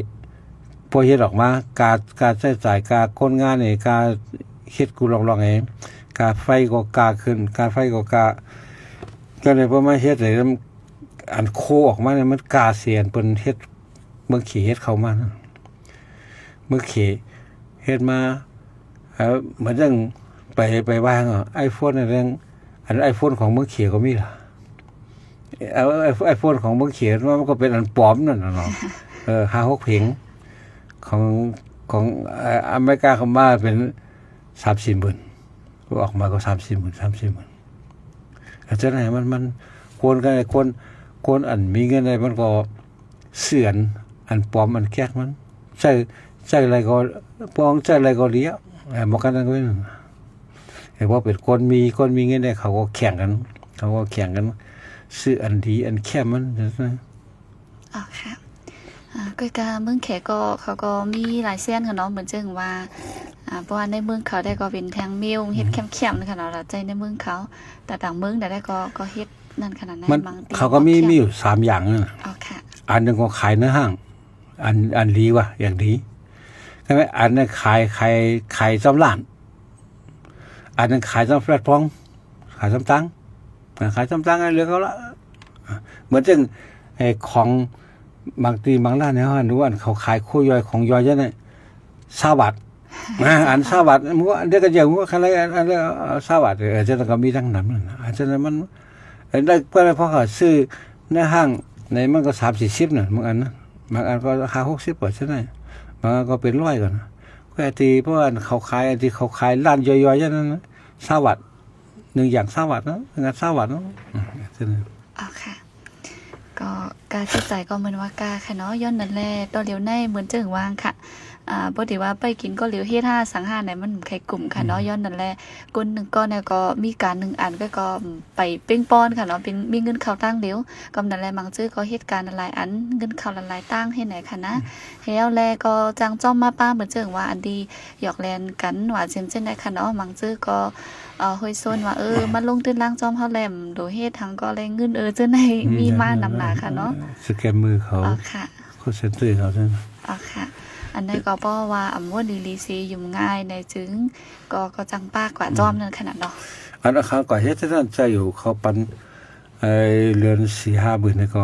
พอเฮ็ดออกมาการใช้จ่ายการคนงานนี่การเฮ็ดกูลองๆเองการไฟก็กาขึ้นการไฟก็กาก็เลยพอมาเฮ็ดได้อันโคออกมาเนี่ยมันกาเสียนเปิ้นเฮ็ดเมืองขี้เฮ็ดเข้ามาเมืองขี้เฮ็ดมาเหมือนจังไปวางiPhone อะไรอัน iPhone ของเมืองขี้ก็มีล่ะไอโฟนของเมืองเขียนว่ามันก็เป็นอันปลอมนั่นน่ะเนาะ5-6 เพลงของอเมริกาเขามาเป็น 30,000 ก็ออกมาก็ 30,000 อาจจะไหนมันคนกันคนอันมีเงินได้มันก็เสื่อนอันปลอมอันแก๊กมันใช่อะไรก็ปองใช่อะไรก็เลี้ยบ่กันนั่นก็แต่ว่าเป็นคนมีเงินได้เขาก็แข่งกันซื้ออันดีอันแค่มันนะอ๋อค่ะก็การเมืองแขก็เขาก็มีหลายเส้นกันเนาะเหมือนจังว่าเพราะว่าในเมืองเขาได้ก็เป็นทางมิวเฮ็ดเข้มๆนะคะเนาะใจในเมืองเขาแต่ต่างเมืองได้ก็เฮ็ดนั่นขนาดนั้นบางทีเขาก็มีอยู่3อย่างนั่นน่ะอ๋อค่ะอันนึงก็ขายในห้างอันดีว่ะอย่างดีใช่มั้ยอันนั้นขาย3ล้านอันนึงขาย3แฟลตฟอร์มขาย3ตังค์ขายซ้ำๆกันเหลือเขาละเหมือนจังของบางทีบางร้านเนี่ยฮะดูว่าเขาขายโคย่อยของย่อยจังได๋20 บาทอัน20 บาทมันก็เดี๋ยวก็เยอะมันก็คันละอันละ20 บาทจะก็มีทั้งนั้นอาจจะมันได้เพื่อเพราะเขาซื้อในห้างในมันก็30-40น่ะบางอันนะบางอันก็ราคา60บาทซั่นน่ะบางอันก็เป็น100ก่อนก็ที่เพราะว่าเขาขายที่เขาขายร้านย่อยๆจังนั้น20 บาท1อย่าง20 บาทเนาะงาน20 บาทเนาะอ๋อค่ะ ก็กาจิตใจก็เหมือนว่ากาค่ะเนาะย้อนนั่นแหละตอนเหลียวในเหมือนเจิงวางค่ะปกติว่าไปกินก็เหลียวเฮ็ด5สังหารไหนมันใครกลุ่มค่ะเนาะย้อนนั่นแหละก้น1ก้อนเนี่ยก็มีการ1อันก็ไปเป้งป้อนค่ะเนาะเป็นมีเงินเข้าตั้งเหลียวก็นั่นแหละมังจื้อก็เฮ็ดการหลายอันเงินเข้าหลายตั้งให้ไหนค่ะนะแล้วแลก็จังจ้อมมาป้าเหมือนเจิงว่าอันดีหยอกแลนกันว่าเช่นได้ค่ะเนาะมังจื้อก็ห้อยโซนว่ามันลงตื้นล่างจอมเฮาแหลมโดเฮ็ดทั้งก็แลเงินจังได๋มีมานำหนาค่ะเนาะสแกมมือเขาค่ะโคเซ็นเตอร์เขาซั่นค่ะอันนี้ก็เพราะว่าอำว่าดีลีซียุ่มง่ายในจึงก็จังป้ากว่าจอมนั่นขนาดเนาะอันเขาก็เฮ็ดนั่นใจอยู่เขาปันเรือน 4-5 หมื่นนี่ก็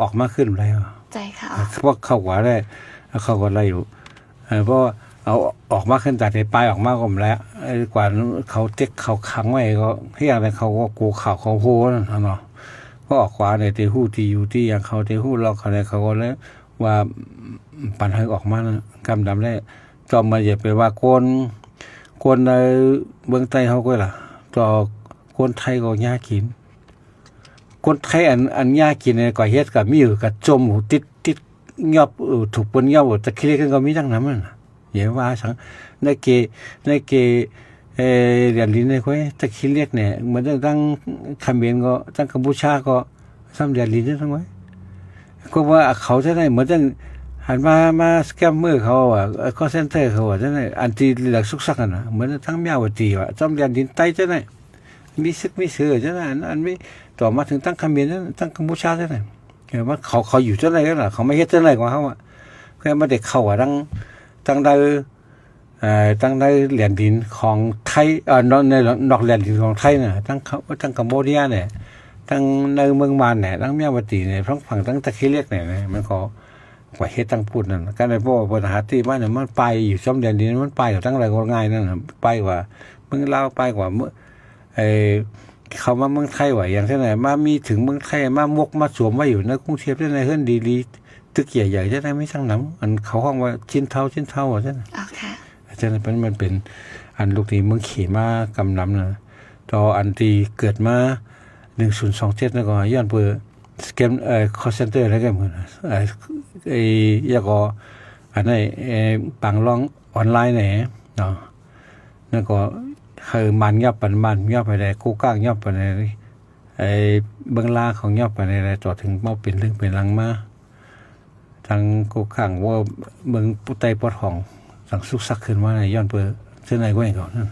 ออกมาขึ้นแล้วใจค่ะพวกเขาว่าได้เขาก็ไล่อยู่เพราะเอาออกมาขึ้นจากในปลายออกมาก็แล้วกว่าเขาเต็กเขาขังไว้ก็เฮียอะไรเขาก็กูข่าวเขาโหนั่นเนาะก็ออกขวาในเตหู้ที่อยู่ที่อย่างเขาเตหู้เราเขาในเขาก็แล้วว่าปันให้ออกมากำดำได้จอมมาอย่าไปว่าคนในเมืองใต้เขาก็ล่ะต่อคนไทยก็ยากกินคนไทยอันยากกินเนี่ยก็เฮ็ดกับมีอยู่กับจมหูติดยอบถูกปนยอบตะคิเลกันก็มีทั้งนั้นมันอย่าว่าสังในเกเรียนลิ้นในค่อยตะคิเลกเนี่ยเหมือนตั้งเขมรก็ตั้งกัมพูชาก็ซ้ำเรียนลิ้นทั้งไว้ก็ว่าเขาจะได้เหมือนตั้งหันมาสแกมเมอร์เขาคอลเซ็นเตอร์เขาจะได้อันที่หลักสุกสักนะเหมือนทั้งแมวตีว่าซ้ำเรียนลิ้นใต้จะได้มีซึกมีเสือจะได้อันไม่ต่อมาถึงตั้งเขมรตั้งกัมพูชาจะได้ว่าเขาอยู่จะได้ก็ล่ะเขาไม่เฮ็ดจะได้กว่าเขาแค่มาเด็กเขาตั้งได้เหรียญดินของไทยในนอกเหรียญดินของไทยน่ะตั้งกัมพูชาเนี่ยตั้งในเมืองมานเนี่ยตั้งเมียวตีเนี่ยฝั่งตั้งตะคิเรียกเนี่ยมันก็กว่าเฮ็ดตั้งพูดนั่นก็ได้เพราะว่าปัญหาที่มันเนี่ยมันไปอยู่ซ่อมเหรียญดินมันไปอยู่ตั้งอะไรก็ง่ายนั่นน่ะไปกว่าเมืองลาวไปกว่าเขามาเมืองไทยว่าอย่างเช่นไหนมามีถึงเมืองไทยมาสวมไว้อยู่ในกรุงเทพได้ในเฮือนดีๆตึกใหญ่ๆจะได้ไม่ช่างน้ำอันเขาห้องว่าชิ้นเท่าว่าซั่นค่ะฉะนั้นมันเป็นอันลูกนี้เมืองขี่มากำนำนะต่ออันที่เกิดมา1027แล้วก็ย้อนเปิดสแกมคอลเซ็นเตอร์แล้วก็เหมือนยาก็อันไหนปังลองออนไลน์ไหนเนาะแล้วก็คือมันยับไปได้กูก้างยับไปได้เบื้องล่างของยับไปได้ต่อถึงมาเป็นเรื่องเป็นรังมาทางกูก้างว่าเมืองปุไตปอดของสังสุกซักขึ้นมาในย้อนเปิดเส้นไหนก็อย่างก่อนนั่น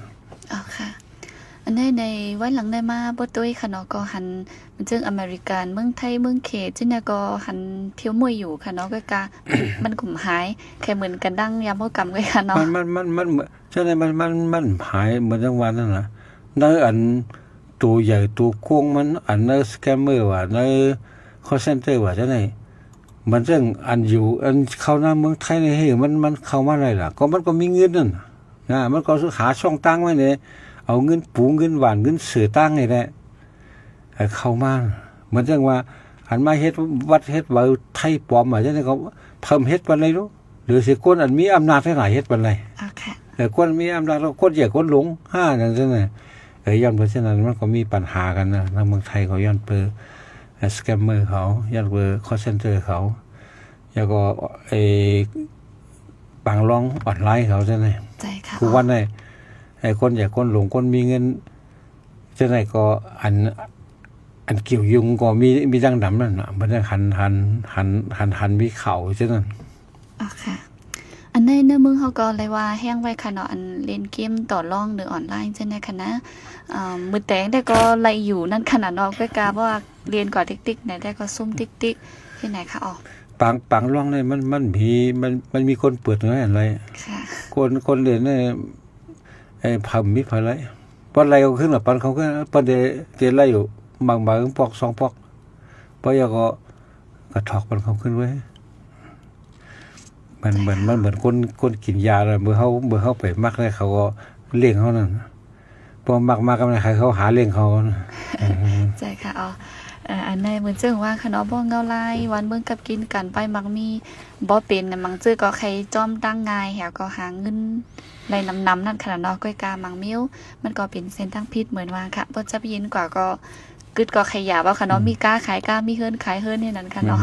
ค่ะอันในวันหลังได้มาบ่ตุ้ยค่ะเนาะก็หันมันจึงอเมริกันเมืองไทยเมืองเขตจึงเนี่ยก็หันเที่ยวมวยอยู่ค่ะเนาะก็กะ มันกลุ่มหายแค่เหมือนกันดังยามโกรรมเลยค่ะเนาะมันใช่ไหมมันหายเหมือนจังหวะนั้นน่ะในอันตัวใหญ่ตัวโค้งมันอันในสแกมเมอร์ว่าในคอลเซ็นเตอร์ว่าจังได๋มันจังอันอยู่อันเข้าหน้าเมืองไทยนี่เฮ้มันเข้ามาได้ล่ะก็มันก็มีเงินนั่นนะมันก็หาช่องทางไว้เนี่ยเอาเงินปูเงินหวานเงินเสือตั้งนี่แหละเข้ามาเหมือนจังว่าหันมาเฮ็ดวัดเฮ็ดว่าไทยปลอมว่าจังได๋ก็เพิ่มเฮ็ดปานใดรู้หรือสิคนอันมีอำนาจเท่าไหร่เฮ็ดปานใดค่ะคนมีอำนาจแล้วคนใหญ่คนหลงจังซั่นน่ะย้อนเพราะฉะนั้นมันก็มีปัญหากันนะในเมืองไทยเขาย้อนเปิดสแกมเมอร์เขาย้อนเปิดคอลเซ็นเตอร์เขาแล้วก็บางร้องออนไลน์เขาจังได๋ใช่ค่ะกูวันได้คนอยากคนหลงคนมีเงินจะไหนก็อันเกี่ยวยุงก็มีดังดำนั่นน่ะมันหันมีเข่าจังนั้นค่ะอันในเนื้อมึงเขาก็เลยว่าแห้งไว้ค่ะเนาะอันเล่นเกมต่อรองหรือออนไลน์จังได๋ค่ะนะมือแตงได้ก็ไล่อยู่นั่นขนาดเนาะก็กะว่าเรียนกว่าติ๊กๆไหนได้ก็ซุ่มติ๊กๆที่ไหนคะอ๋อปังร้องเนี่ยมันมีคนเปิดเนื้ออะไรค่ะคนเรียนเนี่ยผัมมีไผไรปอนไรก็ขึ้นหรอปันเขาก็ปอนเดไรอยู่บางปอก2ปอกปอยก็กระถอกปันเขาขึ้นไว้มันเหมือนคนกินยาเลยเมื่อเขาไปมักได้เขาก็เลี้ยงเขานั่นพอมักมากันใครเขาหาเลี้ยงเขาใช่ค่ะอ๋ออันในเหมือนเจ้งว่าขนมบ่เงาลายวันเบิ่งกับกินกันไปมักมีบ่เป็นมังจื้อก็ใครจอมตั้งง่ายแหวก็หาเงินไรนำนั่นขนาดเนาะก้อยกามังมิ้วมันก็เป็นเส้นทางพิษเหมือนว่าค่ะบ่จะยินกว่าก็ กึดก็ขยะว่าค่ะเนาะมีกล้าขายกล้ามีเฮิรนขายเฮิรนนี่นั่นค่ะเนาะ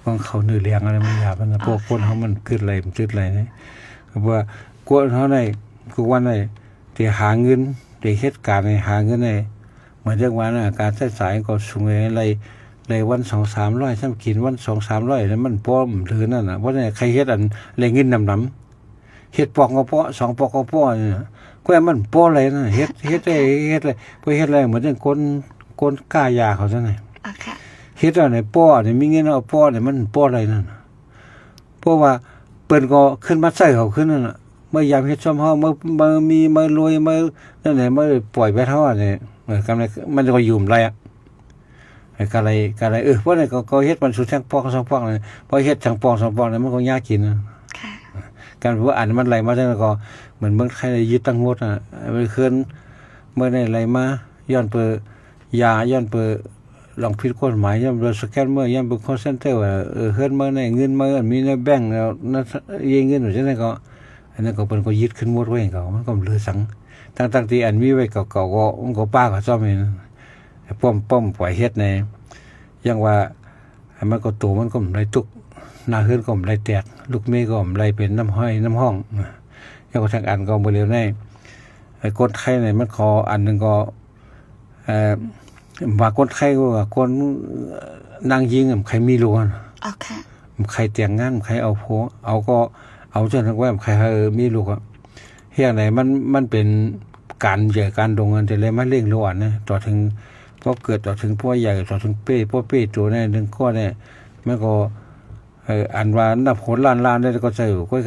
ของเขาเนื้อเลี้ยงอะไรมันหยาบมันนะพวกคนเขามันกึดอะไรมันกึดอะไรนี่เพราะว่ากวนเขาในกูวันในที่หาเงินที่เหตุการณ์ในหาเงินในเหมือนเรื่องวันการใช้สายก็สูงอะไรวัน200-300ซ้ำกินวัน200-300แล้วมันป้อมหรือนั่นน่ะเพราะเนี่ยใครเฮ็ดอันอะไรเงินนำเฮ็ดปอกก็ปอ2ปอกก็ปอเนี่ยก็มันปออะไรนั่นเฮ็ดอะไรพอเฮ็ดอะไรเหมือนเรื่องคนกล้ายาเขาซะหน่อย อ่ะค่ะ เฮ็ดอะไรป้อเนี่ยมีเงินเอาป้อเนี่ยมันป้ออะไรนั่นน่ะเพราะว่าเปิ้นก็ขึ้นมาใส่เขาขึ้นนั่นน่ะเมื่อยามเฮ็ดซ่อมเฮาเมื่อมีเมื่อรวยเมื่อนั่นแหละเมื่อปล่อยไปเท่าเนี่ยกำไรมันก็อยู่ไรอ่ะไอ้กะไรเพราะเนี่ยก็เฮ็ดมันสุดทั้งปอก2ปอกเลยพอเฮ็ดทั้งปอก2ปอกเนี่ยมันก็ยากกินนะ ค่ะ การว่าอันมันไหลมาจังก็เหมือนเมืองไทยยึดตั้งงดอ่ะมันเคลื่อนเมื่อได้ไหลมาย้อนเปิดยาย้อนเปิดลองผิดกฎหมายย้อนเปิดสแกนเมื่อย้อนเปิดคอลเซ็นเตอร์ว่าเคลื่อนเมื่อในเงินเมื่อมีในแบงก์แล้วนั่นเงินหรือจังได๋ก็อันนั้นก็เพิ่นก็ยึดขึ้นหมดไว้ก็มันก็เหลือสังทั้งที่อันมีไว้เก่าๆก็มันก็ป้าก็ซ่อมเองป้อมปล่อยเฮ็ดในอย่างว่ามันก็โตมันก็ได้ตุกหน้าเฮือนก็ได้แตกลูกเมฆก็ได้เป็นน้ำห้อยน้ำห้องอย่างว่าทางอันก็บ่เร็วแน่ไอ้คนไข้เนี่ยมันขออันนึงก็ว่าคนไข้ก็ว่าคนนางยิงใครมีลูกอ่ะ อ๋อค่ะ ใครแต่งงานใครเอาผัวเอาก็เอาจนทั้งว่าใครมีลูกอ่ะเฮียไหนมันเป็นการใหญ่การดงกันแต่เลยมาเร่งร้อนนะต่อถึงพอเกิดต่อถึงพ่อใหญ่ต่อถึงพ่อเป้ตัวเนี่ยนึงข้อเนี่ยมันก็อันว่านับผลล้านได้ก็ใช่ก็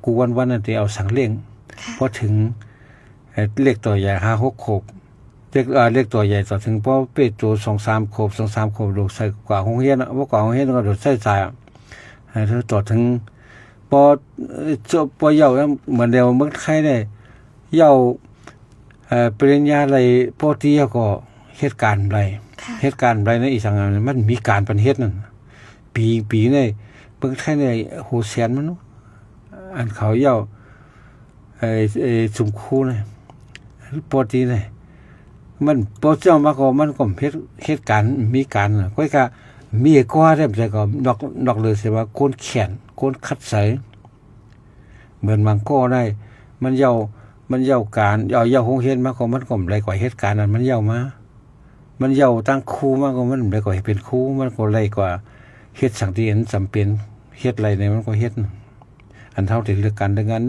กูวันนั่นที่เอาสังเล่งพอถึงเลขตัวใหญ่5-6 ขวบเลขตัวใหญ่ต่อถึงพอเป้ตัว2-3 ขวบ2-3 ขวบดูใส่กว่าห้องเฮียนว่ากว่าห้องเฮียนก็ดูใส่ใจเธอต่อถึงพอเยาเหมือนเดียวเมืองไทยเนี่ยเยาปริญญาอะไรพอที่ก็เหตุการณ์อะไรในอีสังมันมีการปันเฮ็ดนั่นปีเนี่ยเมืองไทยเนี่ยโหแสนมันอันเขาเยาสุมคูเนี่ยปอตีเนี่ยมันปอเจ้ามาก็มันก็เหตุการณ์มีการก็มีกว่าได้แต่ก็นอกเลยสิว่าคนแขนคนคัดใสเหมือนมังก็ได้มันเยาการเยาคงเฮ็ดมาก็มันก็ได้กว่าเหตุการณ์นั้นมันเยามามันเยาตั้งครูมาก็มันได้กว่าเป็นครูมันก็ได้กว่าเฮ็ดสังที่เห็นจำเป็นเฮ็ดอะไรเนี่ยมันก็เฮ็ดอันเท่าที่เรื่องการดังนั้น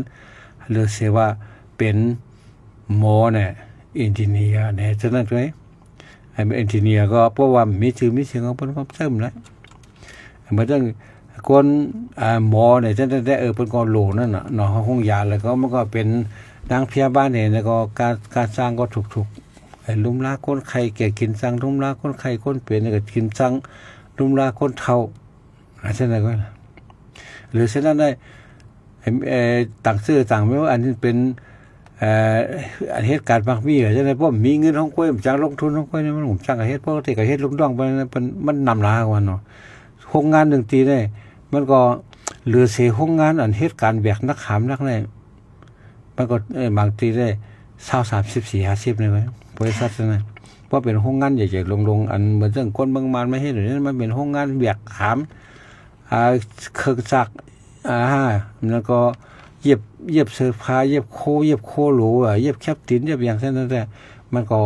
เลือกเสียว่าเป็นหมอเนี่ยอินจิเนียร์เนี่ยฉะนั้นไงไอ้เอนจิเนียร์ก็เพราะว่ามีชื่อเขาเพิ่นก็เสริมแล้วเหมือนจังคนหมอเนี่ยฉะนั้นได้เพิ่นก็โลนั่นน่ะเนาะห้องยาแล้วก็มันก็เป็นนางพยาบาลเนี่ยแล้วก็การสร้างก็ถูกไอ้ลุมลาคนไข้แก่กินสั่งลุมลาคนไข้คนเปลี่ยนก็กินสั่งลุมลาคนเฒ่าฉะนั้นก็หรือฉะนั้นได้ต่างซื้อต่างไม่ว่าอันนี้เป็นเหตุการณ์บางมีใช่ไหมเพราะมีเงินของกล้วยจ้างลงทุนของกล้วยนี่มันผมจ้างกับเฮ็ดปกติกับเฮ็ดลูกน้องไปมันนำลากว่าเนาะโรงงาน1ตีได้มันก็เหลือเสียโรงงานอันเหตุการณ์แบกนักขามนักได้มันก็บางตีได้20-30-40เลยเว้ยบริษัทนั่นเพราะเป็นโรงงานใหญ่ๆลงอันเหมือนเรื่องคนเมืองมานไม่เฮ็ดหรือมันเป็นโรงงานแบกขามเครื่องจักรแล้วก็เย็บเสื้อผ้าเย็บโคโหลเย็บแคปตินเย็บอย่างเช่นนั้นแต่มันก็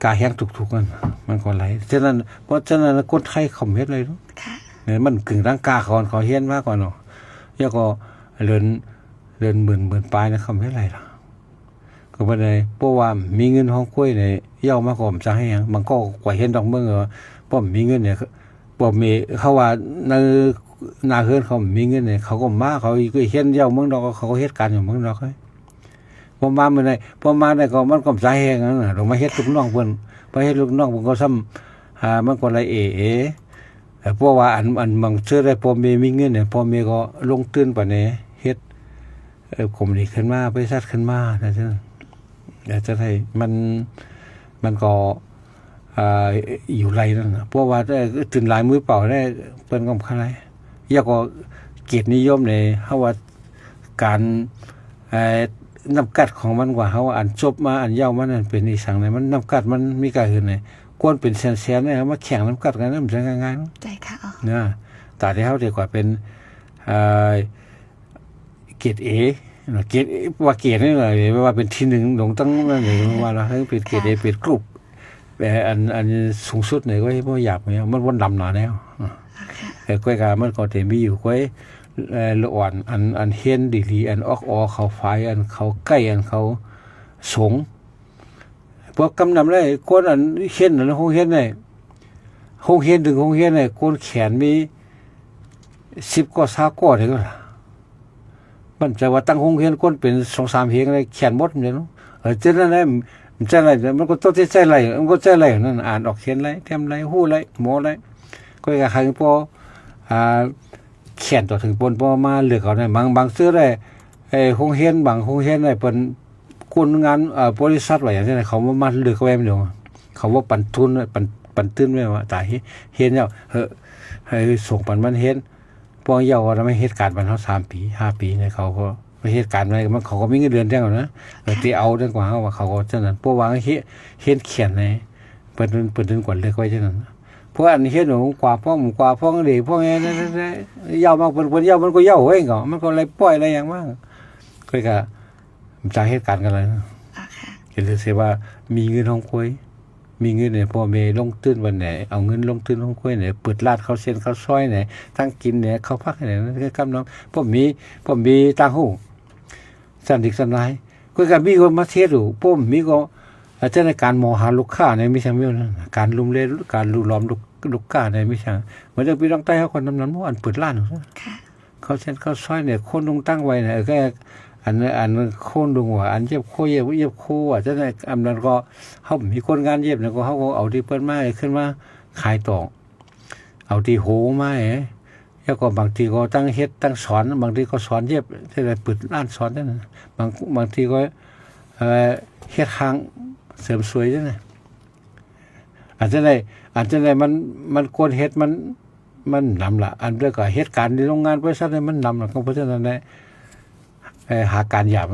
กาแห้งถูกๆกันมันก็ไหลฉะนั้นเพราะฉะนั้นคนไทยเขาเฮ็ดเลยเนาะเนี่ยมันกึ่งร่างกายเขาเฮ็ดมากกว่าเนาะแล้วก็เรือนหมื่นปลายนะเขาเฮ็ดอะไรล่ะก็บ่ได้เพราะว่ามีเงินของกล้วยเนี่ยเย่ามาก็จะให้หยังมันก็กว่าเห็นดอกเมืองเพราะมีเงินเนี่ยบ่มีเขาว่าในนาเฮือนเขามีเงินเนี่ยเขาก็มาเขาก็เฮ็ดเย่าเมืองดอกเขาก็เฮ็ดการอยู่เมืองดอกพอมาเมื่อใดพอมาได้ก็มันก็สาเหตุนั้นน่ะลงมาเฮ็ดลูกน้องเพิ่นพอเฮ็ดลูกน้องเพิ่นก็ซ้ำมันก็เลยเพราะว่าอันบางเชื่อได้พอมีเงินเนี่ยพอมีก็ลงตื่นปานนี้เฮ็ดผมนี่ขึ้นมาบริษัทขึ้นมานะซั่นอยากจะให้มันก็อยู่ไรนั่นน่ะเพราะว่าตื่นหลายมื้อเปล่าได้เพิ่นก็คั่นไรอยากก็เกียรตินิยมในเฮาว่าการน้ำกัดของมันกว่าเฮาอันจบมาอันยาวมันนั่นเป็นอีสังไหนมันน้ำกัดมันมีกะอื่นไหน กวนเป็นแสนๆเนี่ยมาแข่งน้ำกัดกันนั่นมันจะง่ายๆ ใจค่ะอ๋อ นะแต่ที่เขาดีกว่าเป็นเกรดเอเกรดว่าเกรดนี่เลยว่าเป็นที่หนึ่งลงตั้งนั่นเลยว่าเราให้เป็นเกรดเอเป็นกลุ่มแต่อันสูงสุดเนี่ยก็ไม่อยากเนี่ยมันวนดำหนาแนวแต่ก้อยกามันก็จะมีอยู่ก้อยละอ่อนอันเฮียนดีๆอันออกเขาไฟอันเขาใกล้อันเขาสงพวกกำนำเลยก้นอันเฮียนอันห้องเฮียนเนี่ยห้องเฮียนถึงห้องเฮียนเนี่ยก้นแขนมี10ก็20ก็ถึงล่ะมันจะว่าตั้งห้องเฮียนก้นเป็น2-3เพลงเลยแขนหมดเนี่ยเนาะเจ้านั่นแหละมันใจอะไรมันก็ต้องใจอะไรมันก็ใจอะไรนั่นอ่านออกเขียนอะไรเต็มอะไรหู้อะไรหมออะไรก็อยากให้พอเขียนต่อถึงปนพอมาเลือกเอาได้บางซื้อได้ห้องเฮียนบางห้องเฮียนได้เป็นคนงานบริษัทว่าอย่างนี้เขามาเลือกไว้ไม่ได้เขาว่าปันทุนปันตื้นไว้ว่าแต่เฮียนเนี่ยให้ส่งปันมันเฮียนพวกเยาว์เราไม่เหตุการณ์มันเขา3 ปี 5 ปีเนี่ยเขาก็ไม่เหตุการณ์อะไรมันเขาก็มีเงินเดือนแจ้งนะตีเอาได้กว่าเขาว่าเขาก็เช่นนั้นพวกวางเฮียนเขียนในเปิดกว่าเลือกไว้เช่นนั้นเพราะอันเฮียนหนูกว่าพ่อเด็กพ่อไงเยาว์มากเป็นเยาว์มันก็เยาว์เองก็มันก็อะไรปล่อยอะไรอย่างมากก็จากเหตุการณ์กันเลยนะเห็นเลยเสียว่ามีเงินห้องคุยมีเงินเนี่ยพ่อแม่ลงตื้นวันไหนเอาเงินลงตื้นห้องคุยไหนเปิดร้านข้าวเส้นข้าวซอยไหนตั้งกินเนี่ยข้าวพักไหนนั่นก็กำน้องพ่อมีตั้งหูสันติสันไลก็มีคนมาเทศอยู่พ่อมีก็อาจารย์ในการมองหาลูกค้าในมิชามิลนะการลุมเล่การลุล้อมลูกค้าในมิชาเหมือนเดิมพี่ต้องใต้เขาคนนั้นเมื่อวันเปิดร้านเขาเส้นข้าวซอยเนี่ยคนลงตั้งไว้เนี่ยก็อันโค่นลงว่าอันเย็บโคเย็บโคอ่ะจะได้อันนั้นก็เขามีคนงานเย็บเนี่ยก็เขาก็เอาที่เปิ้นไม้ขึ้นมาขายต่อเอาที่โหไม้แล้วก็บางทีก็ตั้งเฮ็ดตั้งสอนบางทีก็สอนเย็บที่ได้เปิดร้านสอนนั่นนะบางทีก็เฮ็ดค้างเสริมสวยนั่นน่ะอาจจะได้มันควรเฮ็ดมันนำล่ะอันเรื่องก็เหตุการณ์ในโรงงานบริษัทเนี่ยมันนำล่ะก็เพราะฉะนั้นได้หาการหยาบ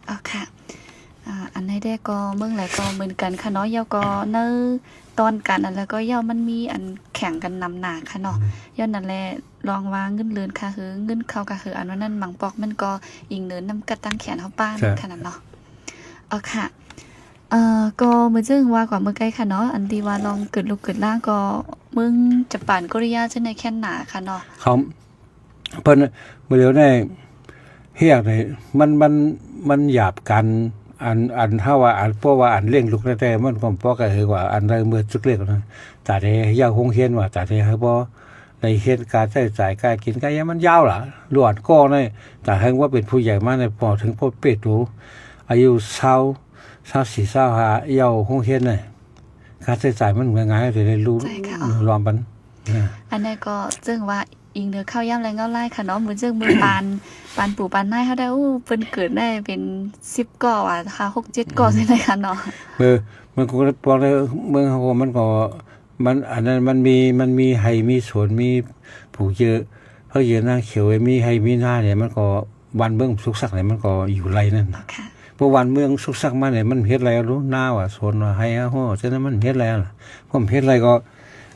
อ๋อค่ะอันนี้ได้ก็เมืองไหนก็เหมือนกันค่ะเนาะเยาก็เนื้อตอนกันอันแล้วก็เยามันมีอันแข่งกันนำหนาค่ะเนาะย้อนนั่นแหละลองวางเงินเลือนค่ะคือเงินเข้าก็คืออันว่านั่นบางปอกมันก็อิงเนินนำกระตั้งแขนเฮาป้านขนาดเนาะอ๋อค่ะก็มื้อจึงว่าก่อนมื้อใกล้ค่ะเนาะอันที่ว่าลองเกิดลุกเกิดล่างก็มึงจะป่านกริยาจังในแค่นหนาค่ะเนาะเขาเพิ่นมื้อเดียวได้เฮียกเลยมันหยาบกันอันถ้าว่าอันเพราะว่าอันเลี้ยงลูกแต่มันก็พอก็คือว่าอันได้เมื่อจุกเล็กนั้นแต่ได้ยาวคงเฮียนว่าแต่ได้ให้บ่ได้เฮ็ดการใช้จ่ายการกินก็ยังมันยาวล่ะลวดก็ได้แต่ให้ว่าเป็นผู้ใหญ่มาในพอถึงพอเป็ดรู้อายุ24 25ยาวคงเฮียนน่ะค่าใช้จ่ายมันง่ายๆได้รู้รวมกันอันนี้ก็ซึ่งว่าอิงเดือเข้าย่ำแรงเงาไล่ค่ะเนาะมือจึงมือปานปู่ปานนายเขาได้เพิ่นเกิดได้เป็น10ก่อว่ะค่ะ6-7ก่อใช่ไหมคะเนาะมันก็บอกได้เมืองเขามันก็มันอันนั้นมันมีไห้มีสวนมีปลูกเยอะเพราะเยอะนางเขียวมีไห้มีหน้าเนี่ยมันก็วันเมืองสุกสักเนี่ยมันก็อยู่ไรนั่นเพราะวันเมืองสุกสักมาเนี่ยมันเฮ็ดอะไรรู้หน้าว่ะสวนว่าไห้ฮะฉะนั้นมันเฮ็ดอะไรล่ะผมเฮ็ดอะไรก็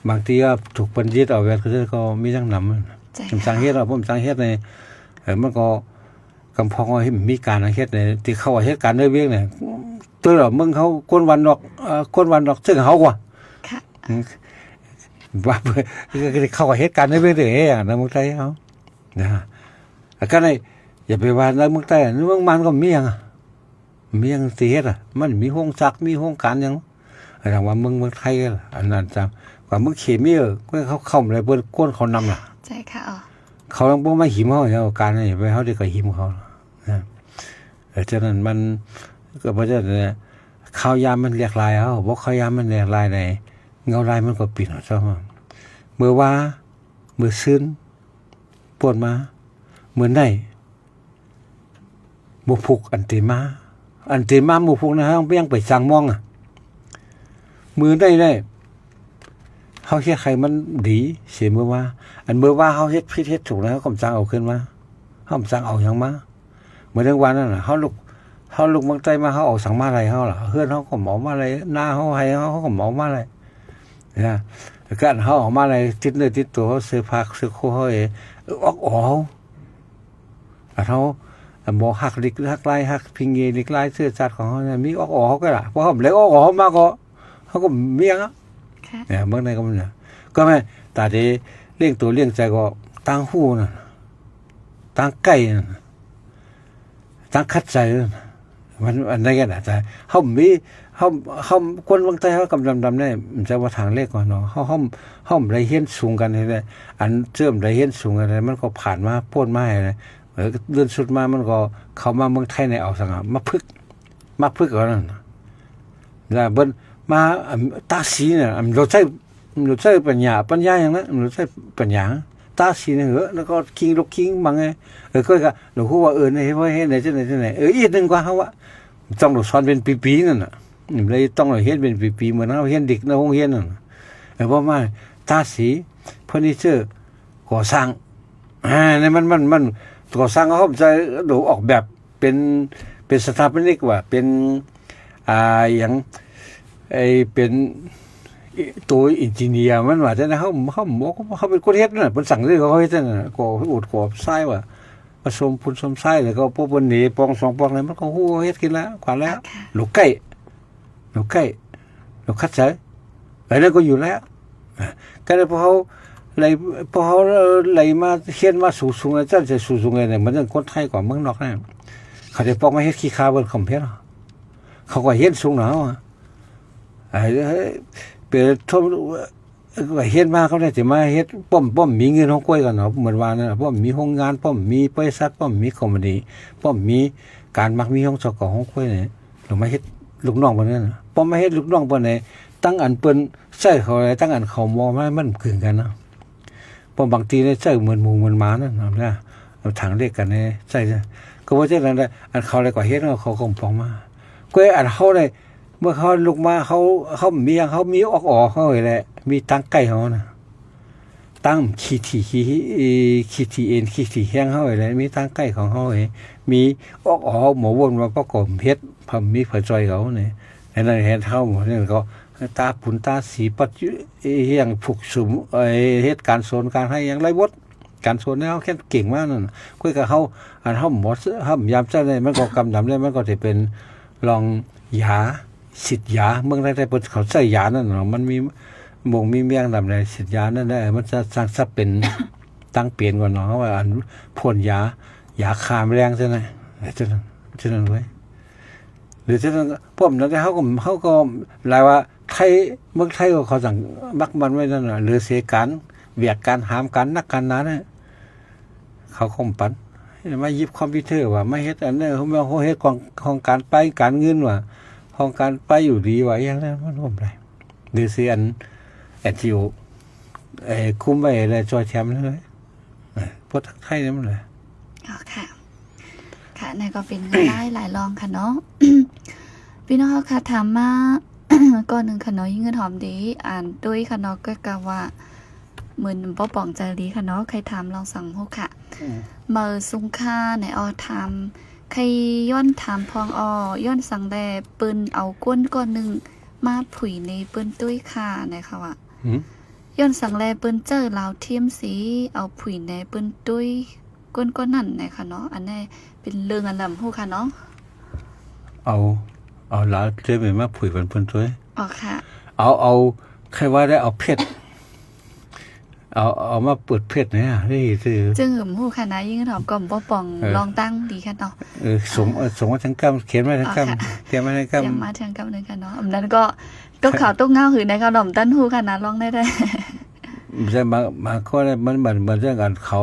บางทีก็ถูกปันยึดเอาไว้ก็มีทั้งนำผมสั่งเฮ็ดเอาผมสั่งเฮ็ดในมันก็กำพองให้มีการเฮ็ดในที่เขาเฮ็ดการด้วยเวียงเนี่ยตัวเรามึงเขาคนวันดอกซึ่งเขากว่าว่าเขาเฮ็ดการด้วยเวียงเด้อในเมืองไทยเขานะก็ได้อย่าไปว่าในเมืองไทยเมืองมันก็มีอย่างสิเฮ็ดมันมีห้องซักมีห้องการหยังแต่ว่าเมืองไทยอันนั้นจ้ะว่ามึงเขมีก็เขาเข้าอะไรเปิ้นก้นเขานำล่ะใช่ค่ะเขาต้องบ่มาหิมเขาอย่างการนี่ไปเขาได้ก็หิมเขานะฉะนั้นมันก็เพราะฉะนั้นข้าวยามมันเรียกลายเขาบ่ข้าวยามมันเรียกลายในเงาลายมันก็ปิดซะเมื่อว่ามื้อซึ้นปวดมามื้อไหนบ่ผูกอันติมาบ่ผูกนะฮะยังไปสั่งมองมื้อได้เขาเฮ็ดใครมันดีเสียเมื่อว่าอันเมื่อว่าเขาเฮ็ดผิดเฮ็ดถูกแล้วเขาสั่งเอาขึ้นมาเขาสั่งเอาอย่างมาเมื่อทั้งวันนั่นน่ะเขา เฮาลูกเมืองใต้มาเฮาออกสังมาลัยเฮาล่ะเฮือนเฮาก็หมอมาลัยหน้าเฮาให้เฮาก็หมอมาลัยนะการเฮาออกมาลัยติดเนื้อติดตัวเฮาซื้อผักซื้อโคเฮาออกเฮาหมอหักลิกหักลายหักพิงเงลิกลายเสื้อจัดของเฮาเนี่ยมีออกก็ล่ะเพราะเฮาเลยออกมาก็เฮาก็เมียงอ่ะเนี่ยเมืองในก็มันเนี่ยก็แม่ตาดีเลี้ยงตัวเลี้ยงใจก็ตั้งหู้น่ะตั้งไก่น่ะตั้งคัดใจมันอันใดกันน่ะแต่เฮามีเฮาคนเมืองใต้เฮากำดำๆได้มันจะว่าทางเลขก่อนเนาะเฮาได้เรียนสูงกันได้อันเจิมได้เรียนสูงกันได้มันก็ผ่านมาพ้นมาให้เลยเดือนสุดมามันก็เข้ามาเมืองไทยในเอาสังมาพึกก่อนนั่นแล้วเบิ่นมาตาสีเนี่ยมันรู้ใช้ปัญญาอย่างนั้นรู้ใช้ปัญญาตาสีเนี่ยแล้วก็คิงลูกคิงบังไงก็หลวงฮู้ว่านี่ว่าเฮ็ดได้จังได๋อีกนึงกว่าเฮาว่าต้องสอนเป็นปีๆนั่นน่ะเลยต้องเฮ็ดเป็นปีๆเหมือนเฮาเฮ็ดเด็กในโรงเรียนนั่นเพราะว่าตาสีเฟอร์นิเจอร์ก่อสร้างนี่มันก่อสร้างเขาจะดูออกแบบเป็นสถาปนิกว่าเป็นอย่างเป็นตัวอินจิเนียร์มันว่าแต่นะเขาเป็นคนเฮ็ดนั่นน่ะเพิ่นสั่งเลยเขาเฮ็ดนั่นน่ะก็อุดกอบทรายว่าผสมปูนผสมทรายแล้วก็พวกเพิ่นนี่ปอง2ปองอะไรมันก็ฮู้เฮ็ดกินแล้วกว่าแล้วลูกไก่ลูกคัดใส่แล้วก็อยู่แล้วก็เลยพอเขาเลยมาเขียนมาสูงๆจังจะสูงๆเนี่ยมันจังคนไทยกว่าเมืองนอกนะเขาจะปอกมาเฮ็ดขี้คาบนคอมเพลเขาก็เฮ็ดสูงหนาวเป็นทบเฮ็ดมาเขาได้สิมาเฮ็ดป้อมมีเงินเฮากล้วยกันเนาะเหมือนว่านั่นน่ะป้อมมีโรงงานป้อมมีบริษัทป้อมมีคอมพานีป้อมมีการมักมีห้องเจ้าของเฮากล้วยนี่หรือมาเฮ็ดลูกน้องบ่นั่นน่ะป้อมมาเฮ็ดลูกน้องบ่ได้ตั้งอันเปิ้นใช้เขาตั้งอันเขามองมันคือกันนะพอบางทีเนี่ยใช้เหมือนหมูเหมือนหมานั่นนะทางเรียกกันเนี่ยใช่ก็ว่าจังนั้นแหละอันเขาเลยก็เฮ็ดเขาก็ปองมาก็อันเขาได้เมื่อเขาลุกมาเขามีอย่างเขามีออกเขาเลยแหละมีตั้งไก่เขานะตั้งขี้ทีเอ็นขี้ทีแห้งเขาเลยแหละมีตั้งไก่ของเขาเลยมีออกหมูวนมาประกอบเฮ็ดพมีเผยจอยเขาเนี่ยอันนั้นเห็นเท่าหมดนี่ก็ตาปุ่นตาสีปัจจุอย่างผูกสุมเหตุการณ์โซนการให้อย่างไรบดการโซนเนี่ยเขาแค่เก่งมากนั่นคุยกับเขาอันเขาหมดเขายามเจ้าเนี่ยมันก็กำดำเลยมันก็จะเป็นลองยาสิทธิ์ยาเมืองใดๆเปิดเขาใส่ยานั่นเนาะมันมีบ่งมีเมียงดำในสิทธิ์ยานั่นได้มันจะสร้างซับเป็นตั้งเปลี่ยนก่อนเนาะว่าอันพ่นยาฆ่าแมลงใช่ไหมฉะนั้นไว้หรือฉะนั้นพวกนั้นเขาก็หลายว่าไทยเมืองไทยก็เขาสั่งมักมันไว้นั่นน่ะหรือเสียการเวียดการหามการนักการนั้นน่ะเขาคมปันมายิบคอมพิวเตอร์ว่าไม่เฮ็ดอันนั้นเขาเฮ็ดของการไปการเงินว่าของการไปอยู่ดีว่าอย่างนั้นมันร่วมได้หรือเสียนที่คุ้มไว้แล้วจอยแชมป์เลยพวกไทยนี่มันเลยอ๋อค่ะนั่นก็เป็นหลายรองค่ะเนาะ พี่น้องค่ะถามมาก่อนหนึ่งค่ะเนาะยิ่งเงินหอมดีอ่านด้วยค่ะเนาะก็กะว่าเหมือนป้อป่องใจดีค่ะเนาะใครถามลองสั่งหูค่ะเมื่อซุงค่าในอทำใครย้อนถามพองย้อนสั่งแดปืนเอาก้นก้อนหนึ่งมาผุยในปืนตุ้ยค่ะนะคะว่าย้อนสั่งแลปืนเจอลาวเทียมสีเอาผุยในปืนตุ้ยก้นก้อนนั่นนะคะเนาะอันนี้เป็นเรื่องอันลำหูค่ะเนาะเอาหลาเจอไปมาผุยเป็นเพิ่นด้วยอ๋อค่ะเอาใครว่าได้เอาเพชรเอามาเปิดเพชรเนี่ยนี่คือจึงหูค่ะนะยิ่งถอมก่อมป้อป่องลองตั้งดีค่ะเนาะส่งมาทั้งกำเขียนมาทั้งกำเขียนมาทั้งกำเขียนมาทั้งกำนึงค่ะเนาะอันนั้นก็ต้องข่าวต้องเงาหือในขนมตั้นหูค่ะนะลองได้ใช่มาก็ได้มันเรื่องการเขา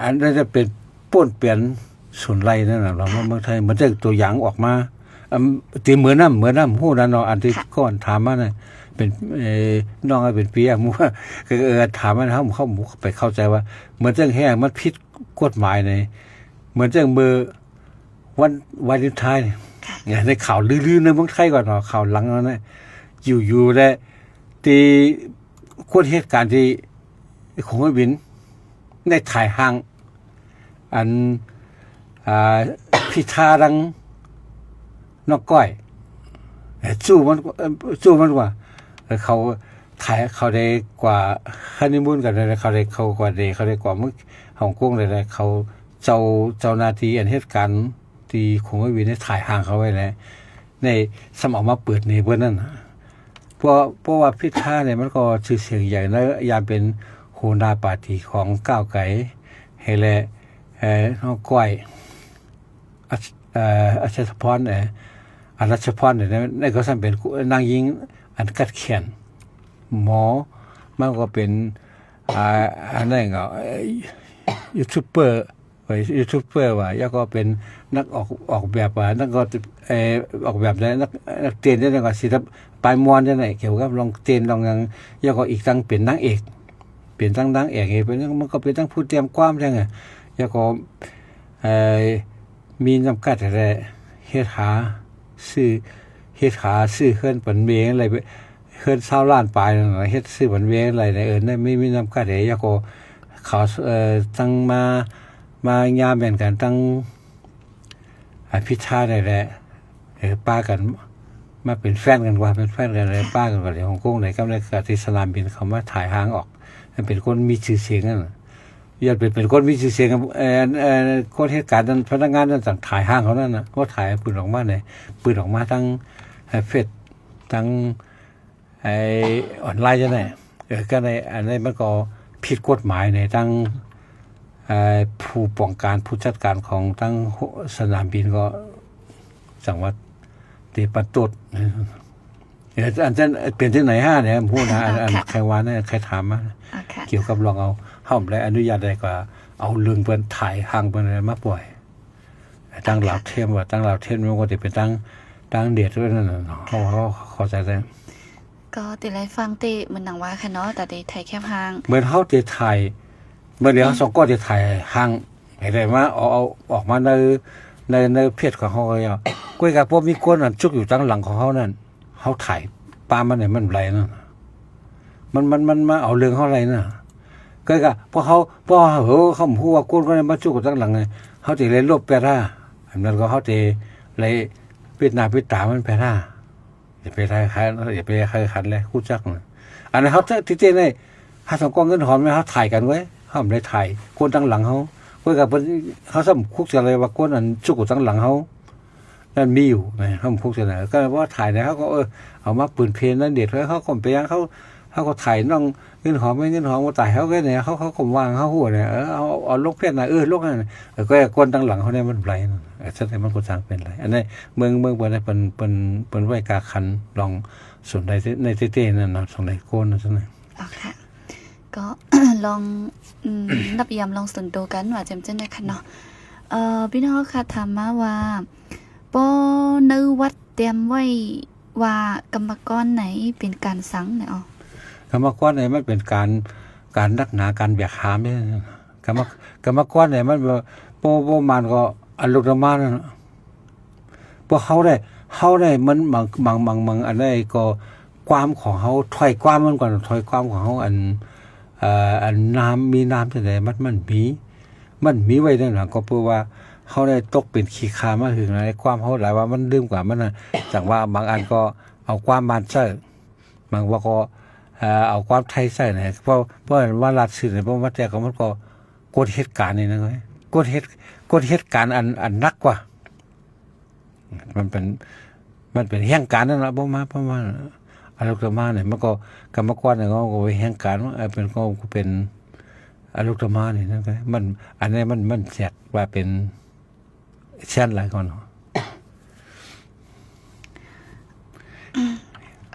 อันนั้นจะเป็นป้วนเปลี่ยนส่วนไรนั่นน่ะเราเมืองไทยมันจะตัวอย่างออกมาตีเหมือนน้ำหู้นั่นเนาะอันที่ก่อนถามมาเนี่ยเป็นน้องเป็นปีมั่วถามมันเขาไปเข้าใจว่าเหมือนเรื่องแห้งมันผิดกฎหมายในเหมือนเรื่องเบอร์วันวาเลนไทน์เนี่ยในข่าวลือๆในเมืองไทยก่อนเนาะข่าวหลังนั้นนะอยู่ได้ตีคนเหตุการณ์ที่ของวินในถ่ายห้างอัน พิธาดังนอกก้อยสู้มันกว่าเขาถ่ายเขาได้กว่าฮันนีมูนกันเลยเขาได้เขากว่าเดเขาได้กว่ามึงฮ่องกงเลยเขาเจ้าหน้าที่อันเหตุการณ์ที่คงไม่มีในถ่ายห่างเขาไว้แล้วในสมองมาเปิดในเพื่อนนั่นเพราะว่าพิธาเนี่ยมันก็ชื่อเสียงใหญ่แล้วยามเป็นหัวหน้าปาร์ตี้ของก้าวไกลให้แลน้องก้อยอัชพรอรัชพรเนี่ยในก็สั่งเป็นนางยิงอันกัดเขียนหมอมันก็เป็นอันนั้นก็ยูทูบเบอร์ว่าแล้วก็เป็นนักออกแบบว่านักก็ออกแบบได้นักเต้นได้ก็สิปลายมวนได้ไหนเกี่ยวกับลองเต้นลองยังแล้วก็อีกตั้งเป็นนางเอกเป็นตั้งนางเอกเป็นมันก็เป็นตั้งผู้เตรียมความจังไงแล้วก็มีจำกัดอะไรเฮ็ดหาซื้อเฮือนปันเมงอะไรเฮือน20ล้านปลายนั่นน่ะเฮ็ดซื้อปันเมงอะไรได้ไม่มีจำกัดแล้วก็เขาตั้งมายามแบ่งกันตั้งพิธาได้แหละป้ากันมาเป็นแฟนกันว่าเป็นแฟนกันเลยป้ากันกับฮ่องกงไหนก็ได้กับที่สนามบินเขามาถ่ายหางออกเป็นคนมีชื่อเสียงนั่นอย่าเป็นคนมีชื่อเสียงคนเหตุการณ์นั้นพนักงานนั้นสั่งถ่ายห้างเขานั่นนะก็ถ่ายปืนออกมาเนี่ยปืนออกมาทั้งเฟซทั้งออนไลน์จะไหนก็ในอันนี้มันก็ผิดกฎหมายในทั้งผู้ป้องกันผู้จัดการของทั้งสนามบินก็จังหวัดตีปัตตุดอันนั้นเป็นที่ไหนเนี่ยพูดนะอันใครว่าเนี่ยใครถามมาเกี่ยวกับลองเอาห้ามและอนุญาตได้กว่าเอาเรื่องเปิ้นถ่ายห่างเปิ้นอะไรมาปล่อยตั้งหลักเทียมว่าตั้งหลักเทียมมันก็จะเป็นตั้งเดชด้วยนั่นน่ะเขาเข้าใจได้ก็ติไรฟังติเหมือนหนังว่าค่ะเนาะแต่ได้ถ่ายแคบห่างเหมือนเฮาจะถ่ายเมื่อเดี๋ยวสองก็จะถ่ายห่างให้ได้มาเอาออกมาในเพจของเฮาก็เอาก้อยกับพวกมีคนอันจุกอยู่ตั้งหลังของเฮานั่นเฮาถ่ายปามันเนี่ยมันไรนั่นมันมาเอาเรื่องเฮาไรน่ะก็พอเขาพูดว่าก้นก็มาจุกตั้งหลังไงเขาจะเลยลบแปร่าอันนั้นก็เขาจะเลยปิดหน้าปิดตามันแปร่าอย่าไปทายใครอย่าไปใครขันเลยคู่จักนะอันนั้นเขาที่เต้นได้หาสองกองเงินหอมไหมเขาถ่ายกันไว้เขาไม่ได้ถ่ายก้นตั้งหลังเขาก็กับเขาสมคุกจะเลยว่าก้นอันจุกตั้งหลังเขานั่นมีอยู่ไงเขาคุกจะไหนก็ว่าถ่ายเนี่ยเขาก็เอามาปืนเพลนนั่นเด็ดแล้วเขาข่มไปยังเขาก็ถ่ายน้องเงินหอมไม่เงินหอมก็ตายเขาแค่เนี่ยเขาข่มวางเขาหัวเนี่ยเอาลูกเพชรนะลูกนั่นก็คนตั้งหลังเขาเนี่ยมันไรนั่นแสดงมันก็สร้างเป็นไรอันนี้เมืองเปิดเป็นไว้กาคันลองส่วนใดในเต้นั่นนะส่วนใดโกนนั่นใช่ไหมอ๋อค่ะก็ ลองนับยำลองส่วนตัวกันว่าจำได้ค่ะเนาะพี่น้องค่ะถามมาว่าปอในวัดเตรียมไว้ว่ากรรมกรไหนเป็นการสังเนี่ยอ๋อกรรมกรเนี่ยมันเป็นการนักหนาการแบกหามเนี่ยกรรมกรเนี่ยมันโปมันก็อรุณมานะพวกเขาได้มันบางอันได้ก็ความของเขาถอยความมันก่อนถอยความของเขาอันน้ำมีน้ำที่ไหนมันมีไว้นั่นแหละก็เพราะว่าเขาได้ตกเป็นขี้คามาถึงในความเขาหลายว่ามันดื่มกว่ามันนะจากว่าบางอันก็เอาความมันใส่บางว่าก็เอาความไทยใส่เนี่ยเพราะว่ารัฐสื่อเนี่ยเพราะว่าแต่ก็มันก็กฎเหตุการณ์นี่นะเว้ยกฎเหตุการณ์อันนักกว่ามันเป็นแห่งการนั่นแหละเพราะว่าอารมณ์มาเนี่ยมันก็กรรมกรเนี่ยก็ไปแห่งการเป็นก็เป็นอารมณ์มาเนี่ยนั่นก็มันอันนี้มันแสกว่าเป็นเช่นหลายคน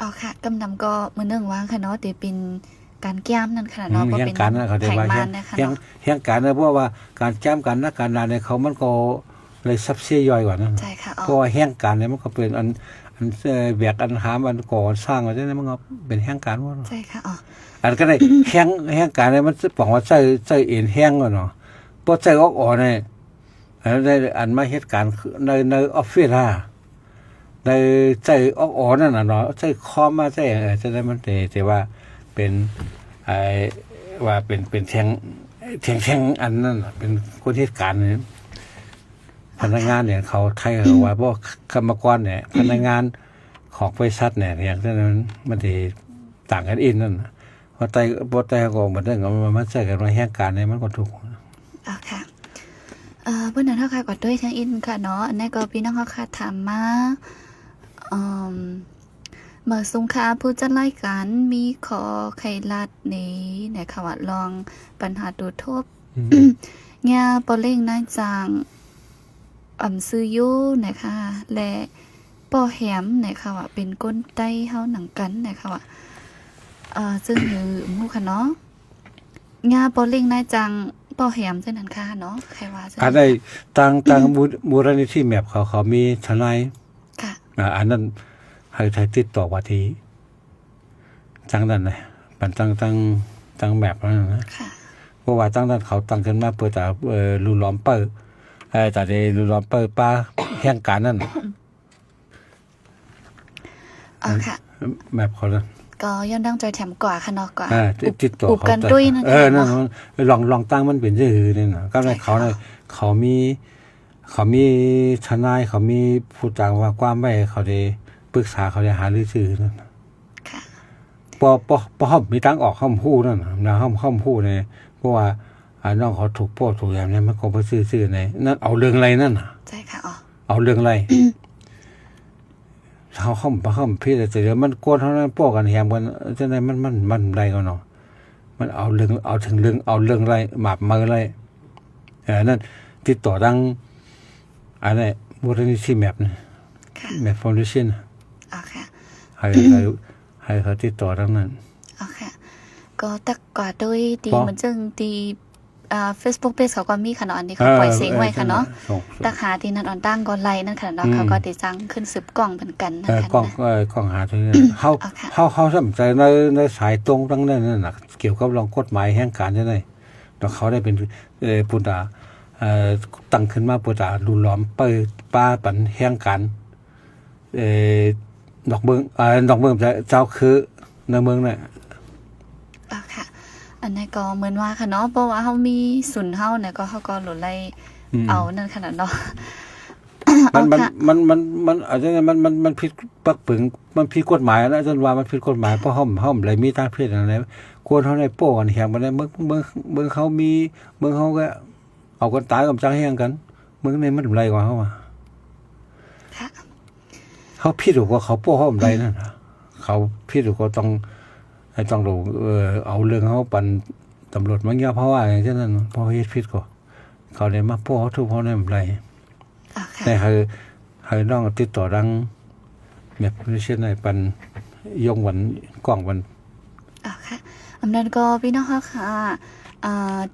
อ๋อค่ะกำนำก็มือหนึ่งวางค่ะเนาะแต่เป็นการแก้มนั่นค่ะเนาะเพราะเป็นไขมันนะคะแห่งการนะเพราะว่าการแก้มกันนักการนาเนี่ยเขามันก็เลยซับเสียย่อยกว่านั้นใช่ค่ะเพราะว่าแห่งการเนี่ยมันก็เป็นอันแบกอันหามอันก่อสร้างอะไรนี่มันก็เป็นแห่งการว่าใช่ค่ะอ๋ออันก็ได้แห่งการเนี่ยมันบอกว่าใจเอ็นแห้งก่อนเนาะเพราะใจออกเนี่ยอันมาเหตุการณ์ในออฟฟิศในใจออกนั่นน่ะเนาะใจคอมมาใจจะได้มันแต่ว่าเป็นว่าเป็นแทงอันนั้นเป็นคนเหตุการณ์นี่ พนักงานเนี่ยเขาไทยเขาว่าพวกกรรมกรเนี่ยพนักงานของบริษัทเนี่ยอย่างนั้นมันสิต่างกันอินนั่นน่ะเพราะไต้ก็เหมือนเรื่องมันใช้กันว่าแห่งการเนี่ยมันก็ถูก ค่ะเพื่อนนั้นเท่าค่ะกว่าด้วยทั้งอินค่ะเนาะอันนี้ก็พี่น้องเขาค่ะถามมาเมื่อสงครามผู้จัดรายการมีขอไขลัดนี้นะคะว่าลองปัญหาดูทบงาปอเล่งนายจางซื้อยูนะคะและปอแหมนะคะว่าเป็นก้นไต้เฮาหนังกันนะคะว่าซึ่งหือมูค่ะเนาะงาปอเล่งนายจางปอแหมจังนั้นค่ะเนาะใครว่าจัง อันได้ตั้งมูลนิธิแมพเขามีทนาย ค่ะ อันนั้นให้ไทยติดต่อว่าที่จังนั้นนะมันตั้งแมพนั่นนะ ค่ะ เพราะว่าตั้งนั้นเขาตั้งขึ้นมาเพื่อจะรูล้อมเปิดแต่ในรูล้อมเปิดป้าแห่งการนั่น ค่ะ แมพเขานั่น ก็ย้อนดังใจแถมกว่าค่ะเนาะกว่า ติดต่อ อุบกันด้วยนั่น นั่น เนาะ ลองตั้งมันเป็นชื่อนี่นะก็เลยเขามีทนายเขามีผู้จ้างว่าความไม่เขาได้ปรึกษาเขาได้หารือชื่อนั่น ค่ะ พอเขามีตั้งออกข้อมผู้นั่นนะข้อมผู้เนี่ยเพราะว่าน้องเขาถูกโพดถูกอย่างนี้มันก็ไปซื้อในนั่นเอาเรื่องอะไรนั่นน่ะ ใช่ค่ะอ๋อ เอาเรื่องอะไรเขาพี่แต่เดี๋ยวมันโกนเท่านั้นพวกกันแหมกันจะไหนมันไรกันเนาะมันเอาเรื่องอะไรหมาบมืออะไรนั่นติดต่อดังอะไรมูลนิธิแมพนะ ค่ะ แมพฟาวเดชั่น อ๋อค่ะ ให้เขาติดต่อดังนั้น อ๋อค่ะ ก็ตักกว่าด้วยดี เพราะ เหมือนจึงดีFacebook page เขาก็มีค่ะเนาะอันนี้เขาปล่อยเสียงไว้ค่ะเนาะตักหาที่นั่นออนตั้งก็ไลน์นั่นค่ะเนาะเขาก็ติดจังขึ้นสืบกล้องเหมือนกันนะคะ กล้องหาตัวนี้เขาสนใจในสายตรงตั้งนั้นน่ะเกี่ยวกับรองกฎหมายแห่งการใช่ไหมแล้วเขาได้เป็นปุตตาตั้งขึ้นมาปุตตาดูล้อมเปิดป้าปันแห่งการดอกเมืองเจ้าคือในเมืองน่ะ อ๋อค่ะ อันนี้ก็เหมือนว่าค่ะเนาะเพราะว่าเขามีศูนย์เฮาเนี่ยก็เขาก็หลุดไล่เอานั่นขนาดเนาะ มันอาจจะมันผิดปักปึงมันผิดกฎหมายแล้วจนว่ามันผิดกฎหมายเพราะห้อมอะไรมีทางเพศอะไรควรเฮาในโป้กันแหงบ่ได้เมืองเขามีเมืองเขาก็เอากันตายกับจังแหงกันเมืองในมันไรกว่าเฮาอ่ะ ค่ะ เขาผิดหรือว่าเขาโป้ห้อมไรนั่นน่ะเขาผิดหรือก็ต้องดูเอาเรื่องเขาปันตำรวจมันยาเพราะว่าอย่างเช่นนั้นเพราะเฮ็ดผิดก็เขาได้มาโป้เขาทุกเขาได้ไร อ๋อค่ะ แต่ให้น้องติดต่อดังแบบนี้เช่นในปันยงวันกล้องวัน อ๋อค่ะอันนั้นก็พี่น้องเขาค่ะ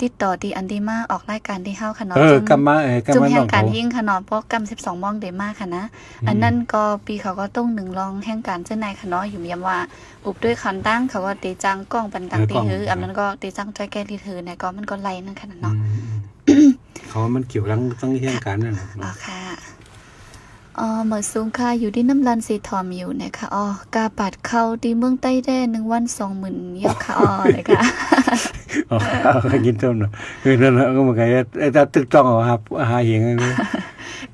ติดต่อดีอันดีมากออกรายการที่เฮาค่ะเนาะ กำมา จุ่ม น้ แห่ อง ง การ เขา ยิ่งค่ะเนาะเพราะกำ12 โมงเดมากค่ะนะอันนั้นก็ปีเขาก็ต้อง1รองแห่งการเจ้าในค่ะเนาะอยู่เมียมว่าอุบด้วยคันตั้งเขาว่าตีจังกล้องปันตังตีหืออันนั้นก็ตีจังใจแก้ลีถือเนี่ยก็มันก็ไล่นั่นค่ะเนาะ เขาว่ามันเกี่ยวกับตั้งเหตุการณ์นั่นน่ะ อ๋อค่ะเหมือนสูงค่ะอยู่ที่น้ำรันสีทอมอยู่นะคะกาปัดเข้าที่เมืองใต้ได้1 วัน 20,000ยอดค่ะนะคะ อ๋อกินต้นน่ะนั่นน่ะก็เหมือนกันไอ้ตาตึกต้องเอาครับหาเองนี่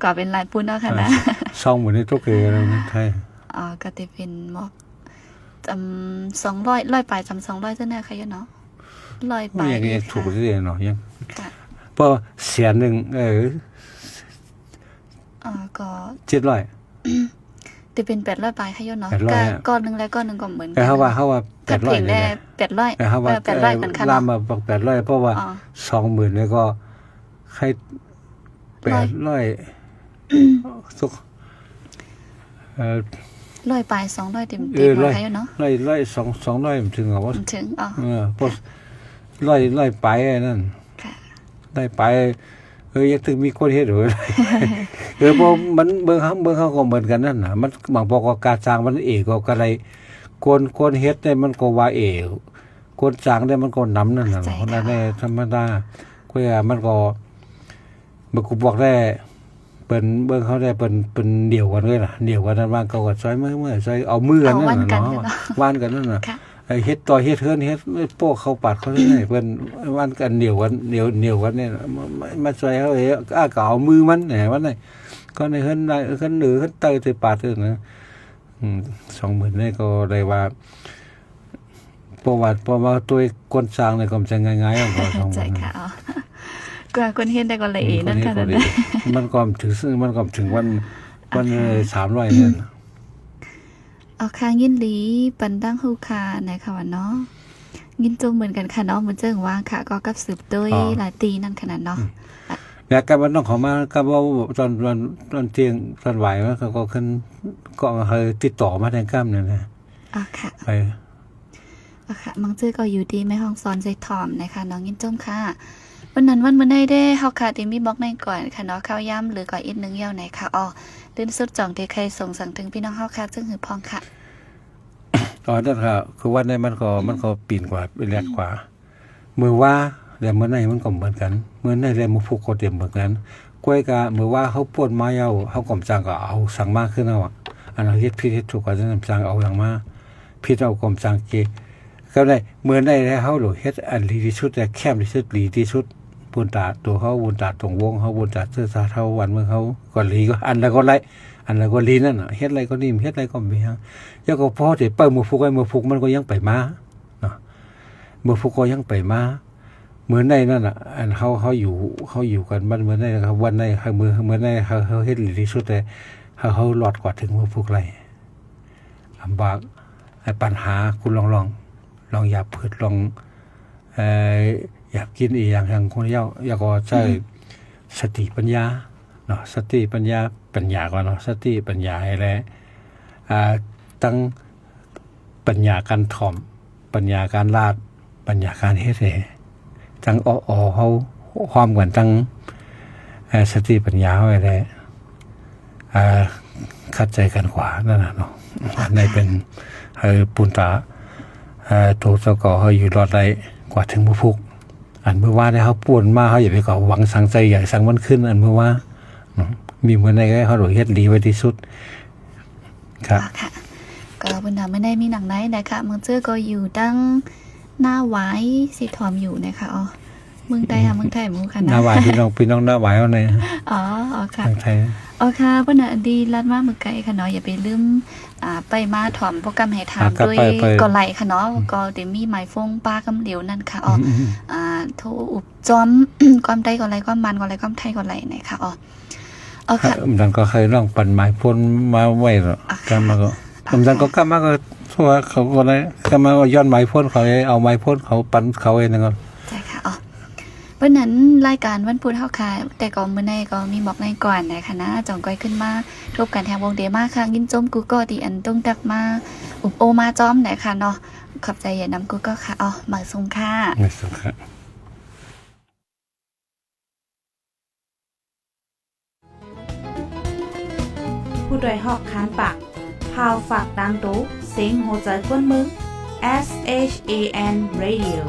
ก็เป็นลายปุ้นเนาะค่ะนะ ซ่องเหมือนในทุกเรื่องนั่นใช่ ก็จะเป็นหมอก200ปลาย200เท่านั้นค่ะยะเนาะ100ปลาย อย่างนี้ถูกสิเนาะยัง ค่ะ เพราะเสียนึงก็ 700 จะเป็น800ปลายค่ะยะเนาะ 800 ก้อนนึงแล้วก้อนนึงก็เหมือนกั แต่เขาว่า ถ้าเพียง 800 ได้ แต่เขาว่า 800เป็นค่ะ ลาม เนาะ มาบอก800เพราะว่า 20,000แล้วก็ให้800สุก100ปลาย200เต็ม ร้อย ค่ะยะเนาะ 200มันถึงว่า ถึงเพราะร้อยไปนั่น ค่ะ ได้ไปยังถึงมีคนเฮ็ดหรืออะไรเพราะมันเบิ่งเขาก็เหมือนกันนั่นน่ะมันบางบอกว่าการสร้างมันเอกก็อะไรคนเฮ็ดได้มันก็ว่าเอกคนสร้างได้มันก็นำนั่นน่ะนั่นแหละธรรมดาก็มันก็บ่กูบอกได้เปิ้นเบิ่งเขาได้เปิ้นเดี่ยวกันเลยล่ะเดี่ยวกันนั้นว่าเขาก็ซอยมือซอยเอามือกันนั่นน่ะเนาะว่านกันนั่นน่ะ เฮ็ดต่อเฮ็ดเฮือนเฮ็ดโป้เข้าปาดเขาได้เพิ่นมันกันเหนียวกันเหนียวกันเนี่ยมาใส่เขาอ้าก็เอามือมันแหนมันนี่ก็ในเฮือนได้เฮือนหรือเฮือนเตยใส่ปาดซื่อนะ20,000นี่ก็ได้ว่าเพราะว่าตัวคนสร้างเนี่ยก็จะง่ายๆของเขา ใจ 20,000 ค่ะอ๋อกว่าคนเฮ็ดได้ก็ละเอนั่นค่ะนั่น มันก็ถึงวัน300เนี่ย เอาค่ะยินหลีปันตั้งฮู้ค่ะนะคะว่าเนาะยินจมเหมือนกันค่ะเนาะเหมือนเจิงว่าค่ะก็กับสืบด้วยหลายตีนั่นขนาดเนาะ แล้วก็มันต้องเข้ามาก็ว่าตอนเที่ยงตอนบ่ายมันก็ขึ้นก็เฮาติดต่อมาทางก้ามเนี่ยนะ อ๋อค่ะ ไป อ๋อค่ะมังจื้อก็อยู่ดีแม่ห้องซ้อนใจถ่อมนะคะน้องยินจมค่ะวันนั้นวันมื้อใดได้เฮาค่ะที่มีบล็อกในก่อนค่ะเนาะข้าวย่ำหรือก่ออีกนึงเยี่ยวไหนค่ะอ๋อลื่นสุดจ่องที่ใครส่งสั่งถึงพี่น้องเฮาค่ะซึ่งหือพองค่ะ ตอนนั้นค่ะคือวันนี้มันก็ปีนกว่าแรกกว่ามือว่าแล้วมื้อไหนมันก็เหมือนกันมื้อไหนแล้วมือผูกก็เต็มเหมือนกันกล้วยก็มือว่าเขาป่วนมาเยาเฮากำจังก็เอาสั่งมากขึ้นเอาอ่ะอันนั้นเฮ็ดผิดเฮ็ดถูกก็จะนำสั่งเอาสั่งมาผิดเอากำจังเกก็ได้มื้อไหนแล้วเฮาหลุเฮ็ดอันดีที่สุดแต่แคมที่สุดดีที่สุดบุญตาตัวเขาบุญตาตรงวงเขาบุญตาเสื้อสาเท่าวันเมื่อเขาก็ลีก็อันแล้วก็ไล่อันแล้วก็ลีนั่นน่ะเฮ็ดอะไรก็นิ่มเฮ็ดอะไรก็มีฮะแล้วก็พอที่เปิ้มือฟุกไอ้มือฟุกมันก็ยังไปมาเนาะมือฟุกก็ยังไปมาเหมือนในนั่นน่ะอันเขาอยู่กันมันเหมือนในครับวันในมือเหมือนในเขาเฮ็ดดีที่สุดแต่เขาหลอดกว่าถึงมือฟุกไรลำบากไอ้ปัญหาคุณลองอย่าเพิดลองอยากกินอีกอย่างคนเดียวอยากก็ใช้สติปัญญาเนาะสติปัญญาก่อนเนาะสติปัญญาให้แล้วตั้งปัญญาการถ่อมปัญญาการลาดปัญญาการเฮ็ดให้ตั้งเฮาความกันตั้งสติปัญญาไว้แล้วคัดใจกันขวานั่นน่ะเนาะอันนี้เป็นปุณตาตัวเจ้าก็เฮาอยู่รอดได้กว่าถึงผู้พุกอันเมื่อว่าได้เขาป่วนมาเขาอย่าไปก่อหวังสังใจใหญ่สังมันขึ้นอันเมื่อว่ามีเมื่อในเขาหลวเฮ็ดดีไว้ที่สุดครับค่ะก็บรรดาไม่ได้มีหนังไหนนะคะเมืองเจ้อก็อยู่ตั้งหน้าไว้สิถอมอยู่นะคะอ๋อเมืองไทยค่ะเมืองไทยมูค่ะหน้าหวายพี่น้องหน้าหวายเอาไหนอ๋อค่ะทางไทยอ๋อค่ะบรรดาดีรัดมากเมืองไกลค่ะเนาะอย่าไปลืมไปมาถอมโปรแกรมให้ทำด้วยก็ไหลค่ะเนาะก็เดี๋ยวมีหมายฟงป้ากำเหลียวนั่นค่ะอ๋อโทรอุบจอมความใดก็ไหลความมันก็ไหลความไทยก็ไหลนะคะอ๋อค่ะมันก็เคยร้องปั่นหมายพ้นมาไว้หรอกกำมาก็มันก็กำมาก็ทั่วเขาก็ได้กำมาก็ย้อนหมายพ้นเขาเอาหมายพ้นเขาปั่นเขาเองนะครับใช่ค่ะอ๋อวันนั้นรายการวันพุธเฮาค่ะแต่ก็มื้อในก็มีบอกในก่อนนะคะนะจ่องก้อยขึ้นมาทบกันแทงวงเดมาค่ะยินจมกูก็ดีอันต้องดักมาอุบโอมาจอมนะคะเนาะขอบใจอย่านำกูก็ค่ะอ๋อมาส่งค่ะมาส่งค่ะผู้ดยหอกคานปากพาวฝากดังตู้เสียงโหใจกวนมึง SHAN Radio